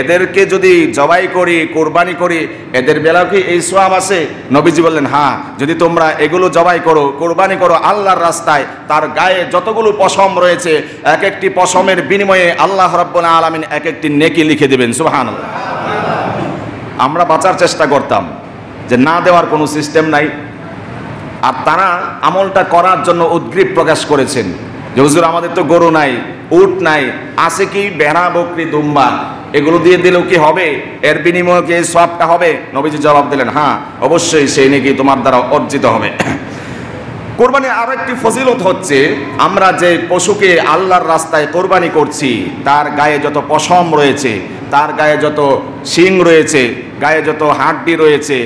A: এদেরকে যদি জবাই করি, কোরবানি করি, এদের বেলা কি এই সওয়াব আছে? নবীজি বললেন, হ্যাঁ, যদি তোমরা এগুলো জবাই করো, কোরবানি করো আল্লাহর রাস্তায়, তার গায়ে যতগুলো পশম রয়েছে এক একটি পশমের বিনিময়ে আল্লাহ রাব্বুল আলামিন এক একটি নেকি লিখে দেবেন। সুবহানাল্লাহ। আমরা বাঁচার চেষ্টা করতাম যে না দেওয়ার কোনো সিস্টেম নাই, আর তারা আমলটা করার জন্য উদ্গ্রীব প্রকাশ করেছেন যে হুজুর আমাদের তো গরু নাই, উট নাই, আছে কি ভেড়া, বকরি, দুম্বা, এগুলো দিয়ে দিলেও কি হবে? এর বিনিময়ে কি সওয়াবটা হবে? নবীজি জবাব দিলেন, হ্যাঁ অবশ্যই, সেই নেকি তোমার দ্বারা অর্জিত হবে। কোরবানির আরো একটি ফজিলত হচ্ছে, আমরা যে পশুকে আল্লাহর রাস্তায় কোরবানি করছি তার গায়ে যত পশম রয়েছে, তার গায়ে যত শিং রয়েছে, গায়ে যত হাড্ডি রয়েছে,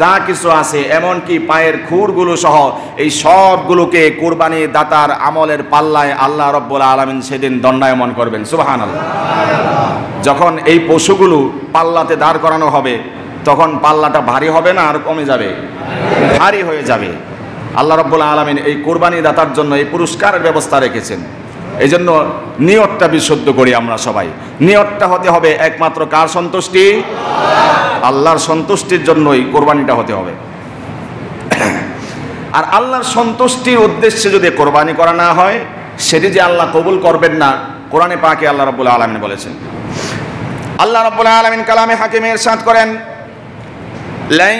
A: যা কিছু আছে, এমনকি পায়ের খুরগুলো সহ এই সবগুলোকে কোরবানি দাতার আমলের পাল্লায় আল্লাহ রাব্বুল আলামিন সেদিন দণ্ডায়মান করবেন। সুবহানাল্লাহ। যখন এই পশুগুলো পাল্লাতে দাঁড় করানো হবে তখন পাল্লাটা ভারী হবে না, আর কমে যাবে? ভারী হয়ে যাবে। আল্লাহ রাব্বুল আলামিন এই কোরবানি দাতার জন্য এই পুরস্কারের ব্যবস্থা রেখেছেন। এই জন্য নিয়তটা বিশুদ্ধ করি আমরা সবাই। নিয়তটা হতে হবে একমাত্র কার সন্তুষ্টি? আল্লাহর সন্তুষ্টির জন্যই কোরবানিটা হতে হবে। আর আল্লাহর সন্তুষ্টির উদ্দেশ্যে যদি কোরবানি করা না হয়, সেটি যে আল্লাহ কবুল করবেন না, কোরআনে পাকে আল্লাহ রাব্বুল আলামিন বলেছেন। আল্লাহ রাব্বুল আলামিন কালামে হাকিমে ইরশাদ করেন, লান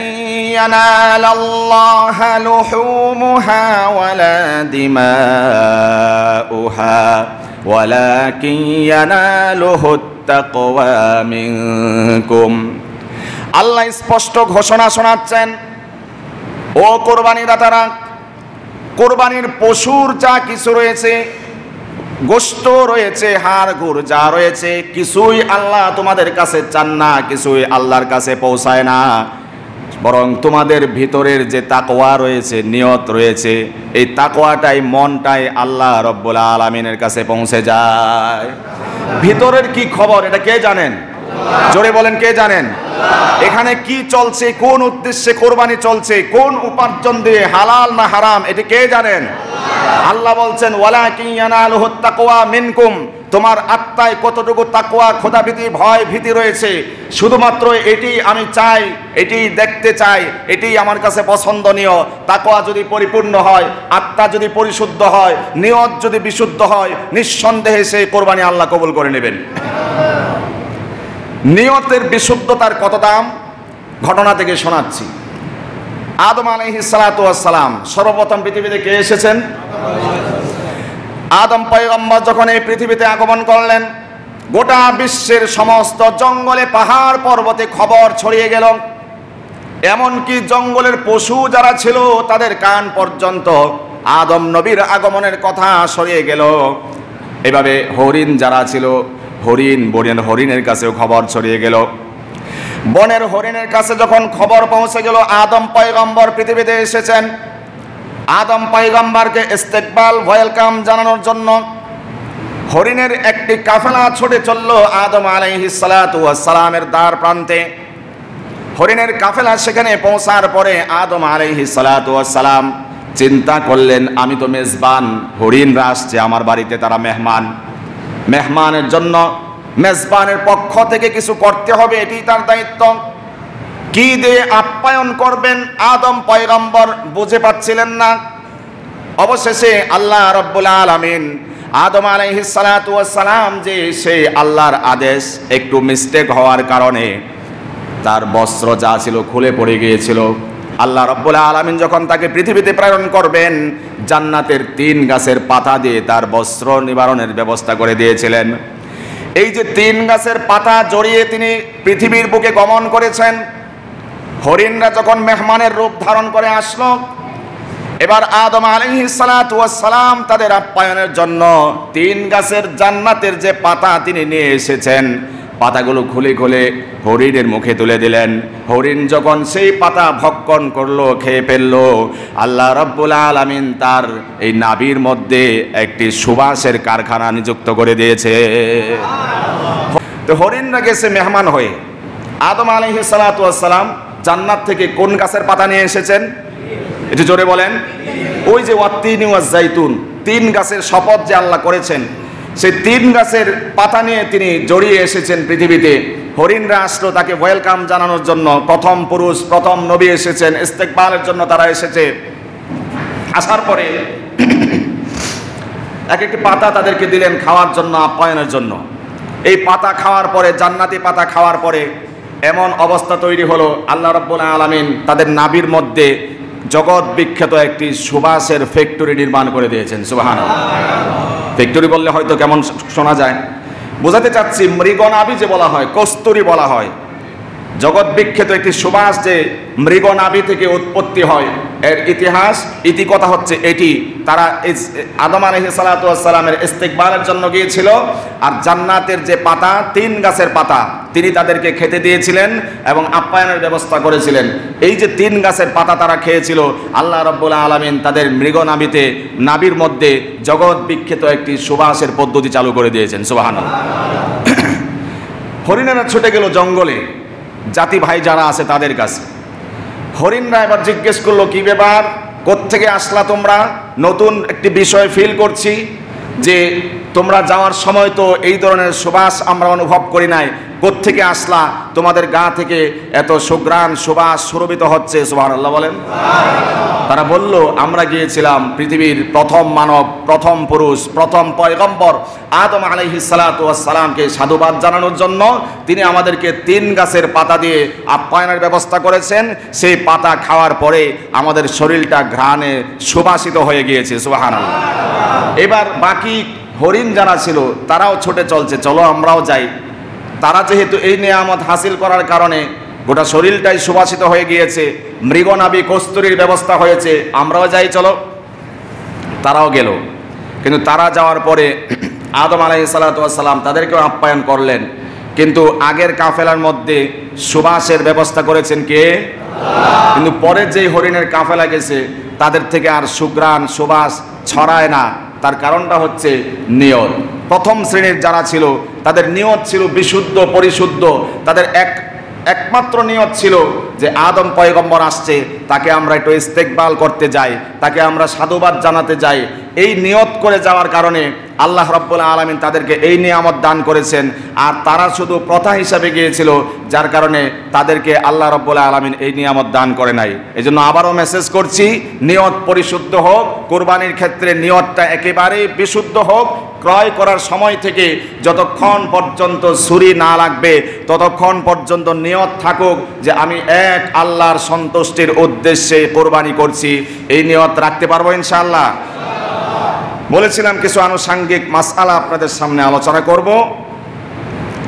A: ইয়ানালাল্লাহা লুহুমুহা ওয়ালা দিমাউহা ওয়ালাকিন ইয়ানালুহুত তাকওয়া মিনকুম। আল্লাহ স্পষ্ট ঘোষণা শোনাচ্ছেন, ও কোরবানি দাতারা, কোরবানির পশুর যা কিছু রয়েছে, গোশত রয়েছে, হাড় গুড় যা রয়েছে, কিছুই আল্লাহ তোমাদের কাছে চান না, কিছুই আল্লাহর কাছে পৌঁছায় না, বরং তোমাদের ভিতরের যে তাকওয়া রয়েছে, নিয়ত রয়েছে, এই তাকওয়াটাই, মনটাই আল্লাহ রাব্বুল আলামিনের কাছে পৌঁছে যায়। ভিতরের কি খবর এটা কে জানেন? জোরে বলেন, কে জানেন? এখানে কি চলছে, কোন উদ্দেশ্যে কোরবানি চলছে, কোন উপার্জন দিয়ে, হালাল না হারাম, এটি কে জানেন? আল্লাহ বলছেন ওয়ালাকিন ইয়ানালুহুত তাকওয়া মিনকুম, তোমার আত্মায় কতটুকু তাকওয়া, খোদাভীতি, ভয় ভীতি রয়েছে, শুধুমাত্র এটি আমি চাই, এটি দেখতে চাই, এটি আমার কাছে পছন্দনীয়। তাকওয়া যদি পরিপূর্ণ হয়, আত্মা যদি পরিশুদ্ধ হয়, নিয়ত যদি বিশুদ্ধ হয়, নিঃসন্দেহে সেই কোরবানি আল্লাহ কবুল করে নেবেন। নিয়তের বিশুদ্ধতার কত দাম ঘটনা থেকে শোনাচ্ছি। আদম আলাইহিস সালাতু ওয়াস সালাম সর্বপ্রথম পৃথিবীতে কে এসেছেন? আদম পয়গম্বর যখন এই পৃথিবীতে আগমন করলেন, গোটা বিশ্বের সমস্ত জঙ্গলে, পাহাড় পর্বতে খবর ছড়িয়ে গেল। এমনকি জঙ্গলের পশু যারা ছিল তাদের কান পর্যন্ত আদম নবীর আগমনের কথা ছড়িয়ে গেল। এভাবে হরিণ যারা ছিল, বনের হরিণের কাছেও খবর ছড়িয়ে গেল। বনের হরিণের কাছে যখন খবর পৌঁছে গেল আদম পয়গম্বর পৃথিবীতে এসেছেন, আদম পয়গম্বরকে ইস্তেকবাল, ওয়েলকাম জানানোর জন্য হরিণের একটি কাফেলা ছুটে চলল আদম আলাইহিস সালাতু ওয়াস সালামের দ্বার প্রান্তে। হরিণের কাফেলা সেখানে পৌঁছার পরে আদম আলাইহিস সালাতু ওয়াস সালাম চিন্তা করলেন, আমি তো মেজবান, হরিণরা আসছে আমার বাড়িতে, তারা মেহমান, মেহমানের জন্য মেজবানের পক্ষ থেকে কিছু করতে হবে, এটি তার দায়িত্ব। কি দিয়ে আপ্যায়ন করবেন আদম পয়গম্বর বুঝে পাচ্ছিলেন না। অবশেষে আল্লাহ রাব্বুল আলামিন আদম আলাইহিস সালাতু ওয়াস সালাম যে সেই আল্লাহর আদেশ একটু মিস্টেক হওয়ার কারণে তার বস্ত্র যা ছিল খুলে পড়ে গিয়েছিল। আল্লাহ রাব্বুল আলামিন যখন তাকে পৃথিবীতে প্রেরণ করবেন, জান্নাতের 3 গাছের পাতা দিয়ে তার বস্ত্র নিবারণের ব্যবস্থা করে দিয়েছিলেন। এই যে 3 গাছের পাতা জড়িয়ে তিনি পৃথিবীর বুকে গমন করেছেন। হরিণরা যখন মেহমানের রূপ ধারণ করে আসলো, এবার আদম আলাইহিস সালাতু ওয়াস সালাম তাদের আপ্যায়নের জন্য 3 গাছের জান্নাতের যে পাতা তিনি নিয়ে এসেছেন, পাতাগুলো খুলে খুলে হরিণের মুখে তুলে দিলেন। হরিণ যখন সেই পাতা ভক্ষণ করলো, খেয়ে ফেললো, আল্লাহ রাব্বুল আলামিন তার এই নাভির মধ্যে একটি সুবাসের কারখানা নিযুক্ত করে দিয়েছে। তো হরিণরা গেছে মেহমান হয়ে। আদম আলাইহিস সালাতু ওয়াস সালাম জান্নাত থেকে কোন গাছের পাতা নিয়ে এসেছেন? একটু জোরে বলেন। ওই যে ওয়াত্তিন ওয়াজ জাইতুন, 3 গাছের শপথ যে আল্লাহ করেছেন, সেই 3 গাছের পাতা নিয়ে তিনি জড়িয়ে এসেছেন পৃথিবীতে। হরিণরা আসলো তাকে ওয়েলকাম জানানোর জন্য, প্রথম পুরুষ, প্রথম নবী এসেছেন, ইস্তেকবালের জন্য তারা এসেছে। আসার পরে এক একটি পাতা তাদেরকে দিলেন খাওয়ার জন্য, আপ্যায়নের জন্য। এই পাতা খাওয়ার পরে, জান্নাতি পাতা খাওয়ার পরে এমন অবস্থা তৈরি হলো, আল্লাহ রাব্বুল আলামিন তাদের নাভির মধ্যে জগৎ বিখ্যাত একটি সুবাসের ফ্যাক্টরি নির্মাণ করে দিয়েছেন। সুবহানাল্লাহ। ফ্যাক্টরি বললে হয়তো কেমন শোনা যায়, বোঝাতে চাচ্ছি মৃগনাভি যে বলা হয়, কস্তুরী বলা হয়, জগৎ বিখ্যাত একটি সুবাস যে মৃগনাভি থেকে উৎপত্তি হয়, এর ইতিহাস, ইতিকথা হচ্ছে এটি। তারা আদম আলাইহিস সালাতু ওয়াস সালামের ইস্তেকবালের জন্য গিয়েছিল, আর জান্নাতের যে পাতা, 3 গাছের পাতা তিনি তাদেরকে খেতে দিয়েছিলেন এবং আপ্যায়নের ব্যবস্থা করেছিলেন। এই যে 3 গাছের পাতা তারা খেয়েছিল, আল্লাহ রাব্বুল আলামিন তাদের মৃগনাভিতে, নাভির মধ্যে জগৎ বিখ্যাত একটি সুবাসের পদ্ধতি চালু করে দিয়েছেন। সুবহানাল্লাহ। হরিণেরা ছুটে গেল জঙ্গলে জাতি ভাই যারা আছে তাদের কাছে। হরিণরা এবার জিজ্ঞেস করলো, কি ব্যাপার, কোত্থেকে আসলা তোমরা? নতুন একটি বিষয় ফিল করছি যে তোমরা যাওয়ার সময় তো এই ধরনের সুবাস আমরা অনুভব করি নাই, কোত্থেকে আসলা? তোমাদের গা থেকে এত সুঘ্রাণ সুবাস সুরভিত হচ্ছে। সুবহানাল্লাহ বলেন। তারা বলল, আমরা গিয়েছিলাম পৃথিবীর প্রথম মানব, প্রথম পুরুষ, প্রথম পয়গম্বর আদম আলাইহিস সালাতু ওয়াস সালামকে সাধুবাদ জানানোর জন্য। তিনি আমাদেরকে 3 গাছের পাতা দিয়ে আপ্যায়নের ব্যবস্থা করেছেন। সেই পাতা খাওয়ার পরে আমাদের শরীরটা ঘ্রাণে সুবাসিত হয়ে গিয়েছে। সুবহানাল্লাহ। এবার বাকি হরিণ যারা ছিল তারাও ছুটে চলছে, চলো আমরাও যাই। তারা যেহেতু এই নিয়ামত হাসিল করার কারণে গোটা শরীরটাই সুবাসিত হয়ে গিয়েছে, মৃগনাভি কস্তুরীর ব্যবস্থা হয়েছে, আমরাও যাই চলো। তারাও গেল। কিন্তু তারা যাওয়ার পরে আদম আলাইহিস সালাতু ওয়াস সালাম তাদেরকেও আপ্যায়ন করলেন, কিন্তু আগের কাফেলার মধ্যে সুবাসের ব্যবস্থা করেছেন কে? আল্লাহ। কিন্তু পরে যেই হরিণের কাফেলা গেছে তাদের থেকে আর সুঘ্রাণ সুবাস ছড়ায় না। তার কারণটা হচ্ছে নিয়ত। প্রথম শ্রেণীর যারা ছিল তাদের নিয়ত ছিল বিশুদ্ধ, পরিশুদ্ধ, তাদের একমাত্র নিয়ত ছিল যে আদম পয়গম্বর আসছে, তাকে আমরা একটু ইস্তেকবাল করতে যাই, তাকে আমরা সাধুবাদ জানাতে যাই। এই নিয়ত করে যাওয়ার কারণে আল্লাহ রাব্বুল আলামিন তাদেরকে এই নিয়ামত দান করেছেন। আর তারা শুধু প্রথা হিসাবে গিয়েছিল, যার কারণে তাদেরকে আল্লাহ রাব্বুল আলামিন এই নিয়ামত দান করে নাই। এই জন্য আবারও মেসেজ করছি, নিয়ত পরিশুদ্ধ হোক, কোরবানির ক্ষেত্রে নিয়তটা একেবারেই বিশুদ্ধ হোক। ক্রয় করার সময় থেকে যতক্ষণ পর্যন্ত ছুরি না লাগবে ততক্ষণ পর্যন্ত নিয়ত থাকুক যে আমি এক আল্লাহর সন্তুষ্টির উদ্দেশ্যে কোরবানি করছি। এই নিয়ত রাখতে পারবো ইনশাআল্লাহ। বলেছিলাম কিছু আনুষাঙ্গিক মাসআলা আপনাদের সামনে আলোচনা করব।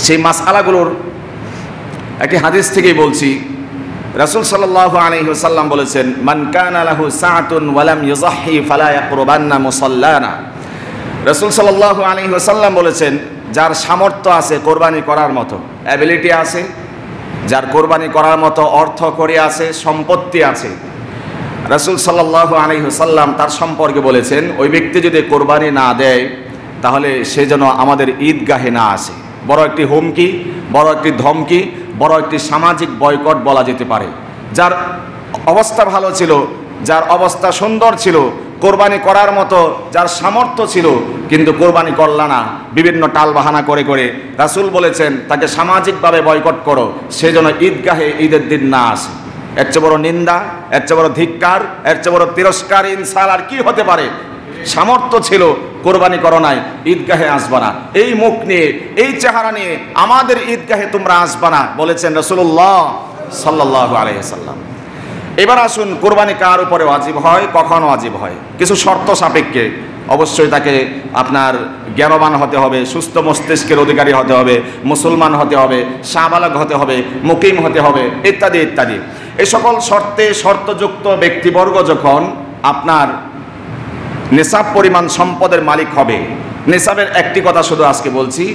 A: সেই মাসআলাগুলোর একটি হাদিস থেকেই বলছি। রাসূল সাল্লাল্লাহু আলাইহি ওয়াসাল্লাম বলেছেন, মান কানা লাহু সাআতুন ওয়া লাম ইউযাহি ফালা ইয়াকরুবান্না মুসাল্লানা। রাসূল সাল্লাল্লাহু আলাইহি ওয়াসাল্লাম বলেছেন, যার সামর্থ্য আছে কোরবানি করার মতো, অ্যাবিলিটি আছে, যার কোরবানি করার মতো অর্থ কড়ি আছে, সম্পত্তি আছে, রাসূল সাল্লাল্লাহু আলাইহি ওয়াসাল্লাম তার সম্পর্কে বলেছেন, ওই ব্যক্তি যদি কোরবানি না দেয় তাহলে সে যেন আমাদের ঈদগাহে না আসে। বড় একটি হুমকি, বড় একটি ধমকি, বড় একটি সামাজিক বয়কট বলা যেতে পারে। যার অবস্থা ভালো ছিল, যার অবস্থা সুন্দর ছিল, কোরবানি করার মতো যার সামর্থ্য ছিল, কিন্তু কোরবানি করল না, বিভিন্ন টালবাহানা করে করে, রাসূল বলেছেন তাকে সামাজিকভাবে বয়কট করো, সে যেন ঈদগাহে ঈদের দিন না আসে। এর চেয়ে বড় নিন্দা, এর চেয়ে বড় ধিক্কার, এর চেয়ে বড় তিরস্কার ইনসাল আর কি হতে পারে? সামর্থ্য ছিল, কোরবানি করো নাই, ঈদগাহে আসবা না, এই মুখ নিয়ে, এই চেহারা নিয়ে আমাদের ঈদগাহে তোমরা আসবা না, বলেছেন রাসূলুল্লাহ সাল্লাল্লাহু আলাইহি ওয়াসাল্লাম। এবার আসুন, কোরবানি কার উপরে ওয়াজিব হয়, কখন ওয়াজিব হয়? কিছু শর্ত সাপেক্ষে। অবশ্যই তাকে আপনার জ্ঞানবান হতে হবে, সুস্থ মস্তিষ্কের অধিকারী হতে হবে, মুসলমান হতে হবে, শাহবালক হতে হবে, মুকিম হতে হবে, ইত্যাদি ইত্যাদি। এই সকল শর্তে শর্তযুক্ত ব্যক্তিবর্গ যখন আপনার নিসাব পরিমাণ সম্পদের মালিক হবে, নিসাবের একটি কথা শুধু আজকে বলছি,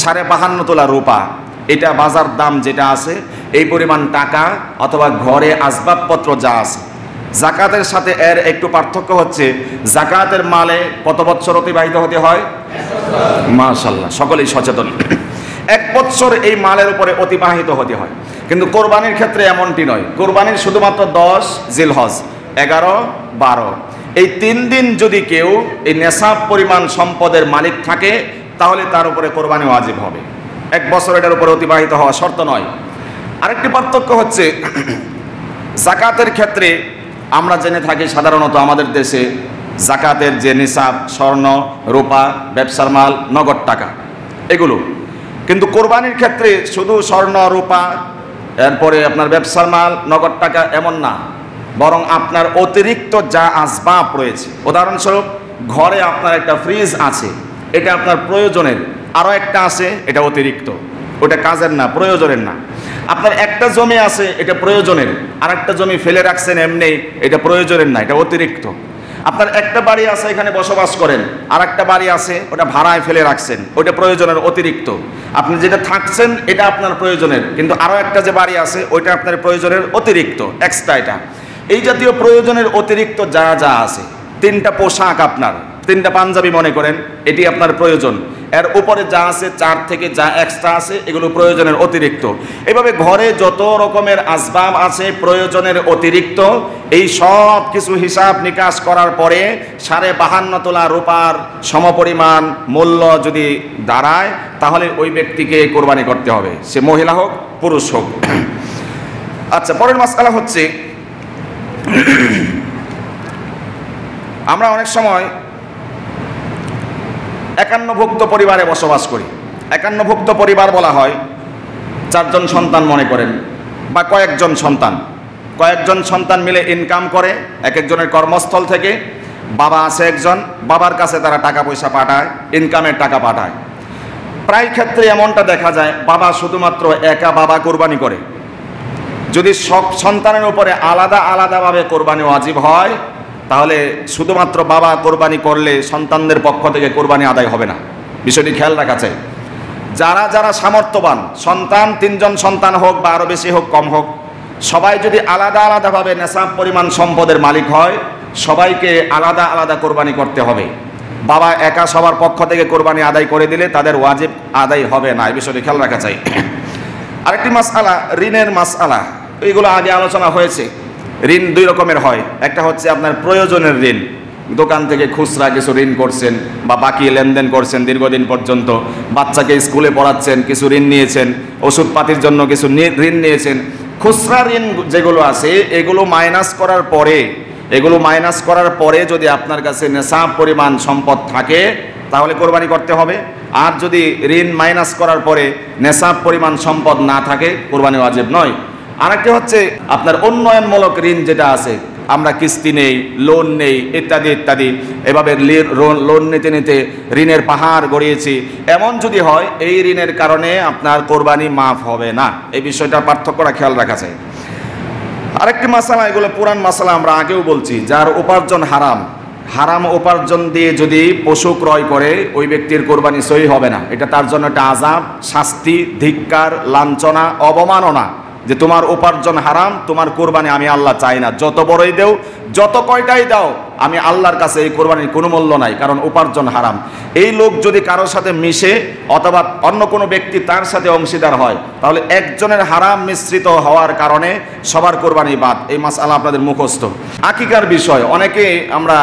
A: 52.5 তোলা রূপা, এটা বাজার দাম যেটা আছে এই পরিমাণ টাকা অথবা ঘরে আসবাবপত্র যা আছে। জাকাতের সাথে এর একটু পার্থক্য হচ্ছে, জাকাতের মালে কত বছর অতিবাহিত হতে হয়? মাশাআল্লাহ, সকলেই সচেতন। 1 বছর এই মালের উপরে অতিবাহিত হতে হয়। কিন্তু কোরবানির ক্ষেত্রে এমনটি নয়। কোরবানির শুধুমাত্র 10 জিলহজ, 11, 12 এই 3 দিন যদি কেউ এই নেশাব পরিমাণ সম্পদের মালিক থাকে তাহলে তার উপরে কোরবানি ওয়াজিব হবে। 1 বছর এটার উপরে অতিবাহিত হওয়া শর্ত নয়। আরেকটি পার্থক্য হচ্ছে, জাকাতের ক্ষেত্রে আমরা জেনে থাকি সাধারণত আমাদের দেশে জাকাতের যে নিসাব স্বর্ণ, রূপা, ব্যবসার মাল, নগদ টাকা এগুলো। কিন্তু কোরবানির ক্ষেত্রে শুধু স্বর্ণ, রূপা, এরপরে আপনার ব্যবসার মাল, নগদ টাকা এমন না, বরং আপনার অতিরিক্ত যা আসবাব রয়েছে। উদাহরণস্বরূপ, ঘরে আপনার একটা ফ্রিজ আছে, এটা আপনার প্রয়োজনের, আরও একটা আছে এটা অতিরিক্ত, ওটা কাজের না, প্রয়োজনের না। আপনার একটা জমি আছে, এটা প্রয়োজনের, আর একটা জমি ফেলে রাখছেন এমনি, এটা প্রয়োজনের না, এটা অতিরিক্ত। আপনার একটা বাড়ি আছে, এখানে বসবাস করেন, আর একটা বাড়ি আছে ওটা ভাড়ায় ফেলে রাখছেন, ওটা প্রয়োজনের অতিরিক্ত। আপনি যেটা থাকছেন এটা আপনার প্রয়োজনের, কিন্তু আরও একটা যে বাড়ি আছে ওইটা আপনার প্রয়োজনের অতিরিক্ত, এক্সট্রা। এটা এই জাতীয় প্রয়োজনের অতিরিক্ত যা যা আছে, 3টা পোশাক আপনার, 3টা পাঞ্জাবি মনে করেন, এটি আপনার প্রয়োজন, এর উপরে যা আছে 4 থেকে যা এক্সট্রা আছে এগুলো প্রয়োজনের অতিরিক্ত। এভাবে ঘরে যত রকমের আসবাব আছে প্রয়োজনের অতিরিক্ত, এই সব কিছু হিসাব নিকাশ করার পরে 52.5 তোলা রূপার সমপরিমাণ মূল্য যদি দাঁড়ায় তাহলে ওই ব্যক্তিকে কোরবানি করতে হবে, সে মহিলা হোক পুরুষ হোক। আচ্ছা, পরের মাসআলা হচ্ছে, আমরা অনেক সময় একান্নভুক্ত পরিবারে বসবাস করি। একান্নভুক্ত পরিবার বলা হয় 4 জন সন্তান মনে করেন, বা কয়েকজন সন্তান মিলে ইনকাম করে এক একজনের কর্মস্থল থেকে। বাবা আছে একজন, বাবার কাছে তারা টাকা পয়সা পাঠায়, ইনকামের টাকা পাঠায়। প্রায় ক্ষেত্রে এমনটা দেখা যায়, বাবা শুধুমাত্র একা বাবা কোরবানি করে। যদি সব সন্তানের উপরে আলাদা আলাদাভাবে কোরবানি ওয়াজিব হয় তাহলে শুধুমাত্র বাবা কোরবানি করলে সন্তানদের পক্ষ থেকে কোরবানি আদায় হবে না। বিষয়টি খেয়াল রাখা চাই। যারা যারা সামর্থ্যবান সন্তান, 3 জন সন্তান হোক বা আরও বেশি হোক কম হোক, সবাই যদি আলাদা আলাদাভাবে নেশাব পরিমাণ সম্পদের মালিক হয়, সবাইকে আলাদা আলাদা কোরবানি করতে হবে। বাবা একা সবার পক্ষ থেকে কোরবানি আদায় করে দিলে তাদের ওয়াজিব আদায় হবে না, এই বিষয়টি খেয়াল রাখা চাই। আরেকটি মাসআলা, ঋণের মাসআলা। এইগুলো আগে আলোচনা হয়েছে। ঋণ দুই রকমের হয়। একটা হচ্ছে আপনার প্রয়োজনের ঋণ, দোকান থেকে খুচরা কিছু ঋণ করছেন বা বাকি লেনদেন করছেন দীর্ঘদিন পর্যন্ত, বাচ্চাকে স্কুলে পড়াচ্ছেন, কিছু ঋণ নিয়েছেন, ওষুধপাতির জন্য কিছু ঋণ নিয়েছেন। খুচরা ঋণ যেগুলো আছে এগুলো মাইনাস করার পরে যদি আপনার কাছে নেশাব পরিমাণ সম্পদ থাকে তাহলে কোরবানি করতে হবে। আর যদি ঋণ মাইনাস করার পরে নেশাব পরিমাণ সম্পদ না থাকে, কোরবানি ওয়াজিব নয়। আরেকটি হচ্ছে আপনার উন্নয়নমূলক ঋণ যেটা আছে, আমরা কিস্তি নেই, লোন নেই, ইত্যাদি ইত্যাদি, এভাবে লোন নিতে নিতে ঋণের পাহাড় গড়িয়েছি, এমন যদি হয় এই ঋণের কারণে আপনার কোরবানি মাফ হবে না। এই বিষয়টা পার্থক্যটা খেয়াল রাখা চাই। আরেকটি মাসালা, এগুলো পুরান মাসালা, আমরা আগেও বলছি, যার উপার্জন হারাম উপার্জন দিয়ে যদি পশু ক্রয় করে ওই ব্যক্তির কোরবানি সহি হবে না। এটা তার জন্য একটা আযাব, শাস্তি, ধিক্কার, লাঞ্ছনা, অবমাননা, যে তোমার উপার্জন হারাম, তোমার কোরবানি আমি আল্লাহ চাই না। যত বড়ই দেও, যত কয়টাই দাও, আমি আল্লাহর কাছে এই কোরবানির কোনো মূল্য নাই, কারণ উপার্জন হারাম। এই লোক যদি কারোর সাথে মিশে অথবা অন্য কোনো ব্যক্তি তার সাথে অংশীদার হয়, তাহলে একজনের হারাম মিশ্রিত হওয়ার কারণে সবার কোরবানি বাদ। এই মাসআলা আপনাদের মুখস্থ। আকিকার বিষয় অনেকে আমরা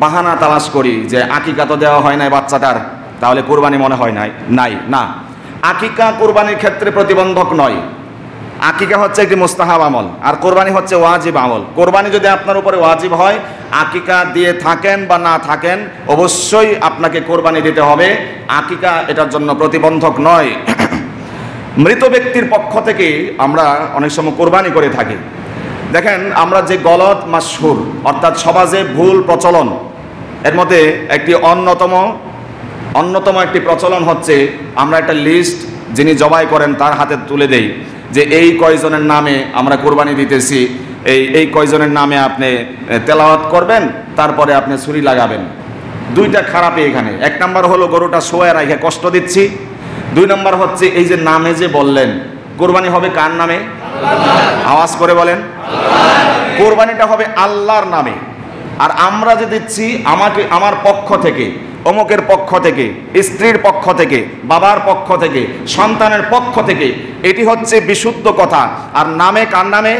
A: বাহানা তালাশ করি যে আকিকা তো দেওয়া হয় নাই বাচ্চাটার, তাহলে কোরবানি মনে হয় নাই। না, আকিকা কোরবানির ক্ষেত্রে প্রতিবন্ধক নয়। আকিকা হচ্ছে একটি মুস্তাহাব আমল, আর কোরবানি হচ্ছে ওয়াজিব আমল। কোরবানি যদি আপনার উপরে ওয়াজিব হয়, আকিকা দিয়ে থাকেন বা না থাকেন, অবশ্যই আপনাকে কোরবানি দিতে হবে। আকিকা এটার জন্য প্রতিবন্ধক নয়। মৃত ব্যক্তির পক্ষ থেকে আমরা অনেক সময় কোরবানি করে থাকি। দেখেন, আমরা যে গলত মাশহুর, অর্থাৎ সমাজে ভুল প্রচলন, এর মধ্যে একটি অন্যতম একটি প্রচলন হচ্ছে আমরা একটা লিস্ট যিনি জবাই করেন তার হাতে তুলে দেই যে এই কয়জনের নামে আমরা কোরবানি দিতেছি, এই কয়জনের নামে আপনি তেলাওয়াত করবেন, তারপরে আপনি ছুরি লাগাবেন। দুইটা খারাপই এখানে। এক নাম্বার হলো গরুটা শোয়া রাখে কষ্ট দিচ্ছি। দুই নাম্বার হচ্ছে এই যে নামে যে বললেন, কোরবানি হবে কার নামে? আওয়াজ করে বলেন। কোরবানিটা হবে আল্লাহর নামে। আর আমরা যে দিচ্ছি আমার পক্ষ থেকে, অমুকের পক্ষ থেকে, স্ত্রীর পক্ষ থেকে, বাবার পক্ষ থেকে, সন্তানের পক্ষ থেকে, এটি হচ্ছে বিশুদ্ধ কথা। আর নামে কার নামে?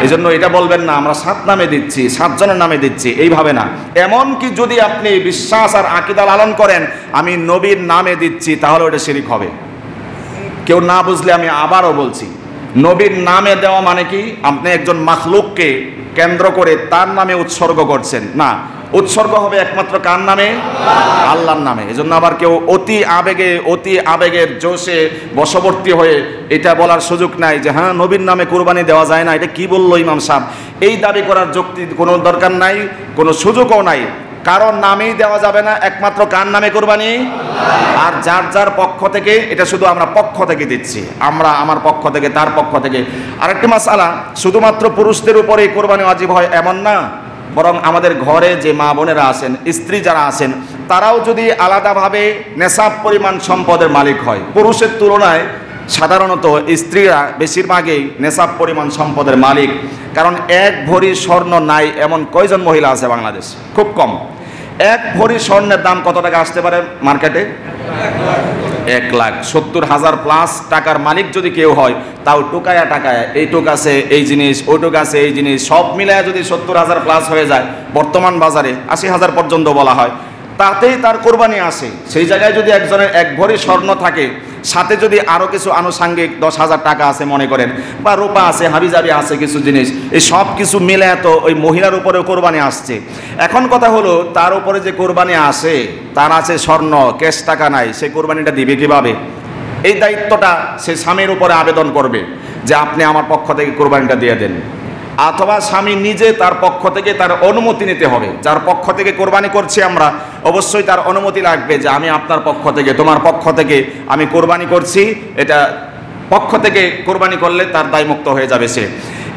A: এই জন্য এটা বলবেন না আমরা 7 নামে দিচ্ছি, 7 জনের নামে দিচ্ছি, এইভাবে না। এমনকি যদি আপনি বিশ্বাস আর আকীদা লালন করেন আমি নবীর নামে দিচ্ছি, তাহলে ওটা শিরক হবে। কেউ না বুঝলে আমি আবারও বলছি, নবীর নামে দেওয়া মানে কি? আপনি একজন মাখলুককে কেন্দ্র করে তার নামে উৎসর্গ করছেন না। উৎসর্গ হবে একমাত্র কার নামে? আল্লাহর নামে। এজন্য আবার কেউ অতি আবেগের জোশে বশবর্তী হয়ে এটা বলার সুযোগ নাই যে হ্যাঁ নবীর নামে কোরবানি দেওয়া যায় না, এটা কি বললো ইমাম সাহেব, এই দাবি করার যুক্তি কোনো দরকার নাই, কোনো সুযোগও নাই। কারণ নামেই দেওয়া যাবে না, একমাত্র কার নামে কোরবানি? আর যার যার পক্ষ থেকে, এটা শুধু আমরা পক্ষ থেকে দিচ্ছি, আমরা আমার পক্ষ থেকে, তার পক্ষ থেকে। আরেকটি মাসআলা, শুধুমাত্র পুরুষদের উপরেই কোরবানি ওয়াজিব হয় এমন না, বরং আমাদের ঘরে যে মা বোনেরা আছেন, স্ত্রী যারা আছেন, তারাও যদি আলাদাভাবে নেশাব পরিমাণ সম্পদের মালিক হয়, পুরুষের তুলনায় সাধারণত স্ত্রীরা বেশিরভাগই নেশাব পরিমাণ সম্পদের মালিক। কারণ 1 ভরি স্বর্ণ নাই এমন কয়জন মহিলা আছে বাংলাদেশ? খুব কম। 1 ভরি স্বর্ণের দাম কত টাকা আসতে পারে মার্কেটে? 1,70,000 প্লাস টাকার মালিক যদি কেউ হয়, তাও টোকায়া এইটুক আছে এই জিনিস, ওইটুক আছে এই জিনিস, সব মিলায় যদি 70,000 প্লাস হয়ে যায়, বর্তমান বাজারে 80,000 পর্যন্ত বলা হয়, তাতেই তার কোরবানি আসে। সেই জায়গায় যদি একজনের 1 ভরি স্বর্ণ থাকে, সাথে যদি আরও কিছু আনুষাঙ্গিক 10,000 টাকা আছে মনে করেন, বা রূপা আছে, হাবিজাবি আছে কিছু জিনিস, এই সব কিছু মিলে তো ওই মহিলার উপরেও কোরবানি আসছে। এখন কথা হলো, তার উপরে যে কোরবানি আসে, তার আছে স্বর্ণ, ক্যাশ টাকা নাই, সে কোরবানিটা দিবে কিভাবে? এই দায়িত্বটা সে স্বামীর উপরে আবেদন করবে যে আপনি আমার পক্ষ থেকে কোরবানিটা দিয়ে দেন, অথবা স্বামী নিজে তার পক্ষ থেকে তার অনুমতি নিতে হবে। যার পক্ষ থেকে কোরবানি করছি আমরা, অবশ্যই তার অনুমতি লাগবে যে আমি আপনার পক্ষ থেকে, তোমার পক্ষ থেকে আমি কোরবানি করছি, এটা পক্ষ থেকে কোরবানি করলে তার দায়মুক্ত হয়ে যাবে সে।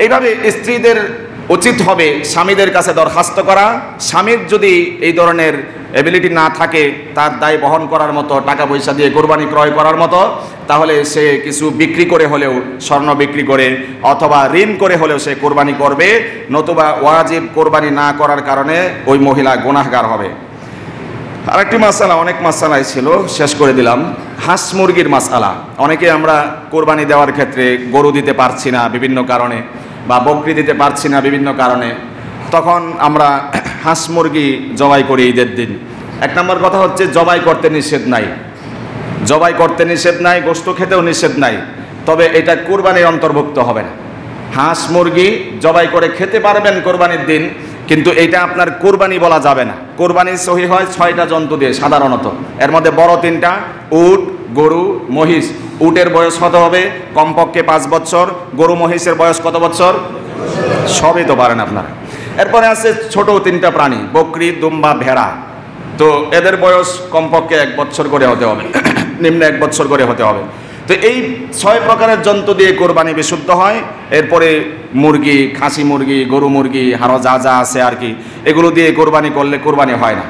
A: এইভাবে স্ত্রীদের উচিত হবে স্বামীদের কাছে দরখাস্ত করা। স্বামীর যদি এই ধরনের এবিলিটি না থাকে, তার দায় বহন করার মতো, টাকা পয়সা দিয়ে কোরবানি ক্রয় করার মতো, তাহলে সে কিছু বিক্রি করে হলেও, স্বর্ণ বিক্রি করে অথবা ঋণ করে হলেও সে কোরবানি করবে, নতুবা ওয়াজিব কোরবানি না করার কারণে ওই মহিলা গুনাহগার হবে। আরেকটি মাসালা, অনেক মাসালাই ছিল, শেষ করে দিলাম। হাঁস মুরগির মাসালা। অনেকে আমরা কোরবানি দেওয়ার ক্ষেত্রে গরু দিতে পারছি না বিভিন্ন কারণে, বা বকরি দিতে পারছি না বিভিন্ন কারণে, তখন আমরা হাঁস মুরগি জবাই করি ঈদের দিন। এক নম্বর কথা হচ্ছে জবাই করতে নিষেধ নাই, জবাই করতে নিষেধ নাই, গোশত খেতেও নিষেধ নাই, তবে এটা কোরবানির অন্তর্ভুক্ত হবে না। হাঁস মুরগি জবাই করে খেতে পারবেন কোরবানির দিন, কিন্তু এটা আপনার কোরবানি বলা যাবে না। কোরবানি সহি হয় 6টা জন্তু দিয়ে সাধারণত, এর মধ্যে বড় 3টা, উট, গরু, মহিষ। উটের বয়স কত হবে? কমপক্ষে 5 বছর। গরু মহিষের বয়স কত বছর? সবই তো পারেন আপনারা। এরপরে আছে ছোট 3টা প্রাণী, বকরি, দুম্বা, ভেড়া। তো এদের বয়স কমপক্ষে 1 বছর করে হতে হবে, নিম্ন 1 বছর করে হতে হবে। তো এই 6 প্রকারের জন্তু দিয়ে কোরবানি বিশুদ্ধ হয়। এরপরে মুরগি, খাসি মুরগি, গরু মুরগি, আরও যা যা আছে আর কি, এগুলো দিয়ে কোরবানি করলে কোরবানি হয় না।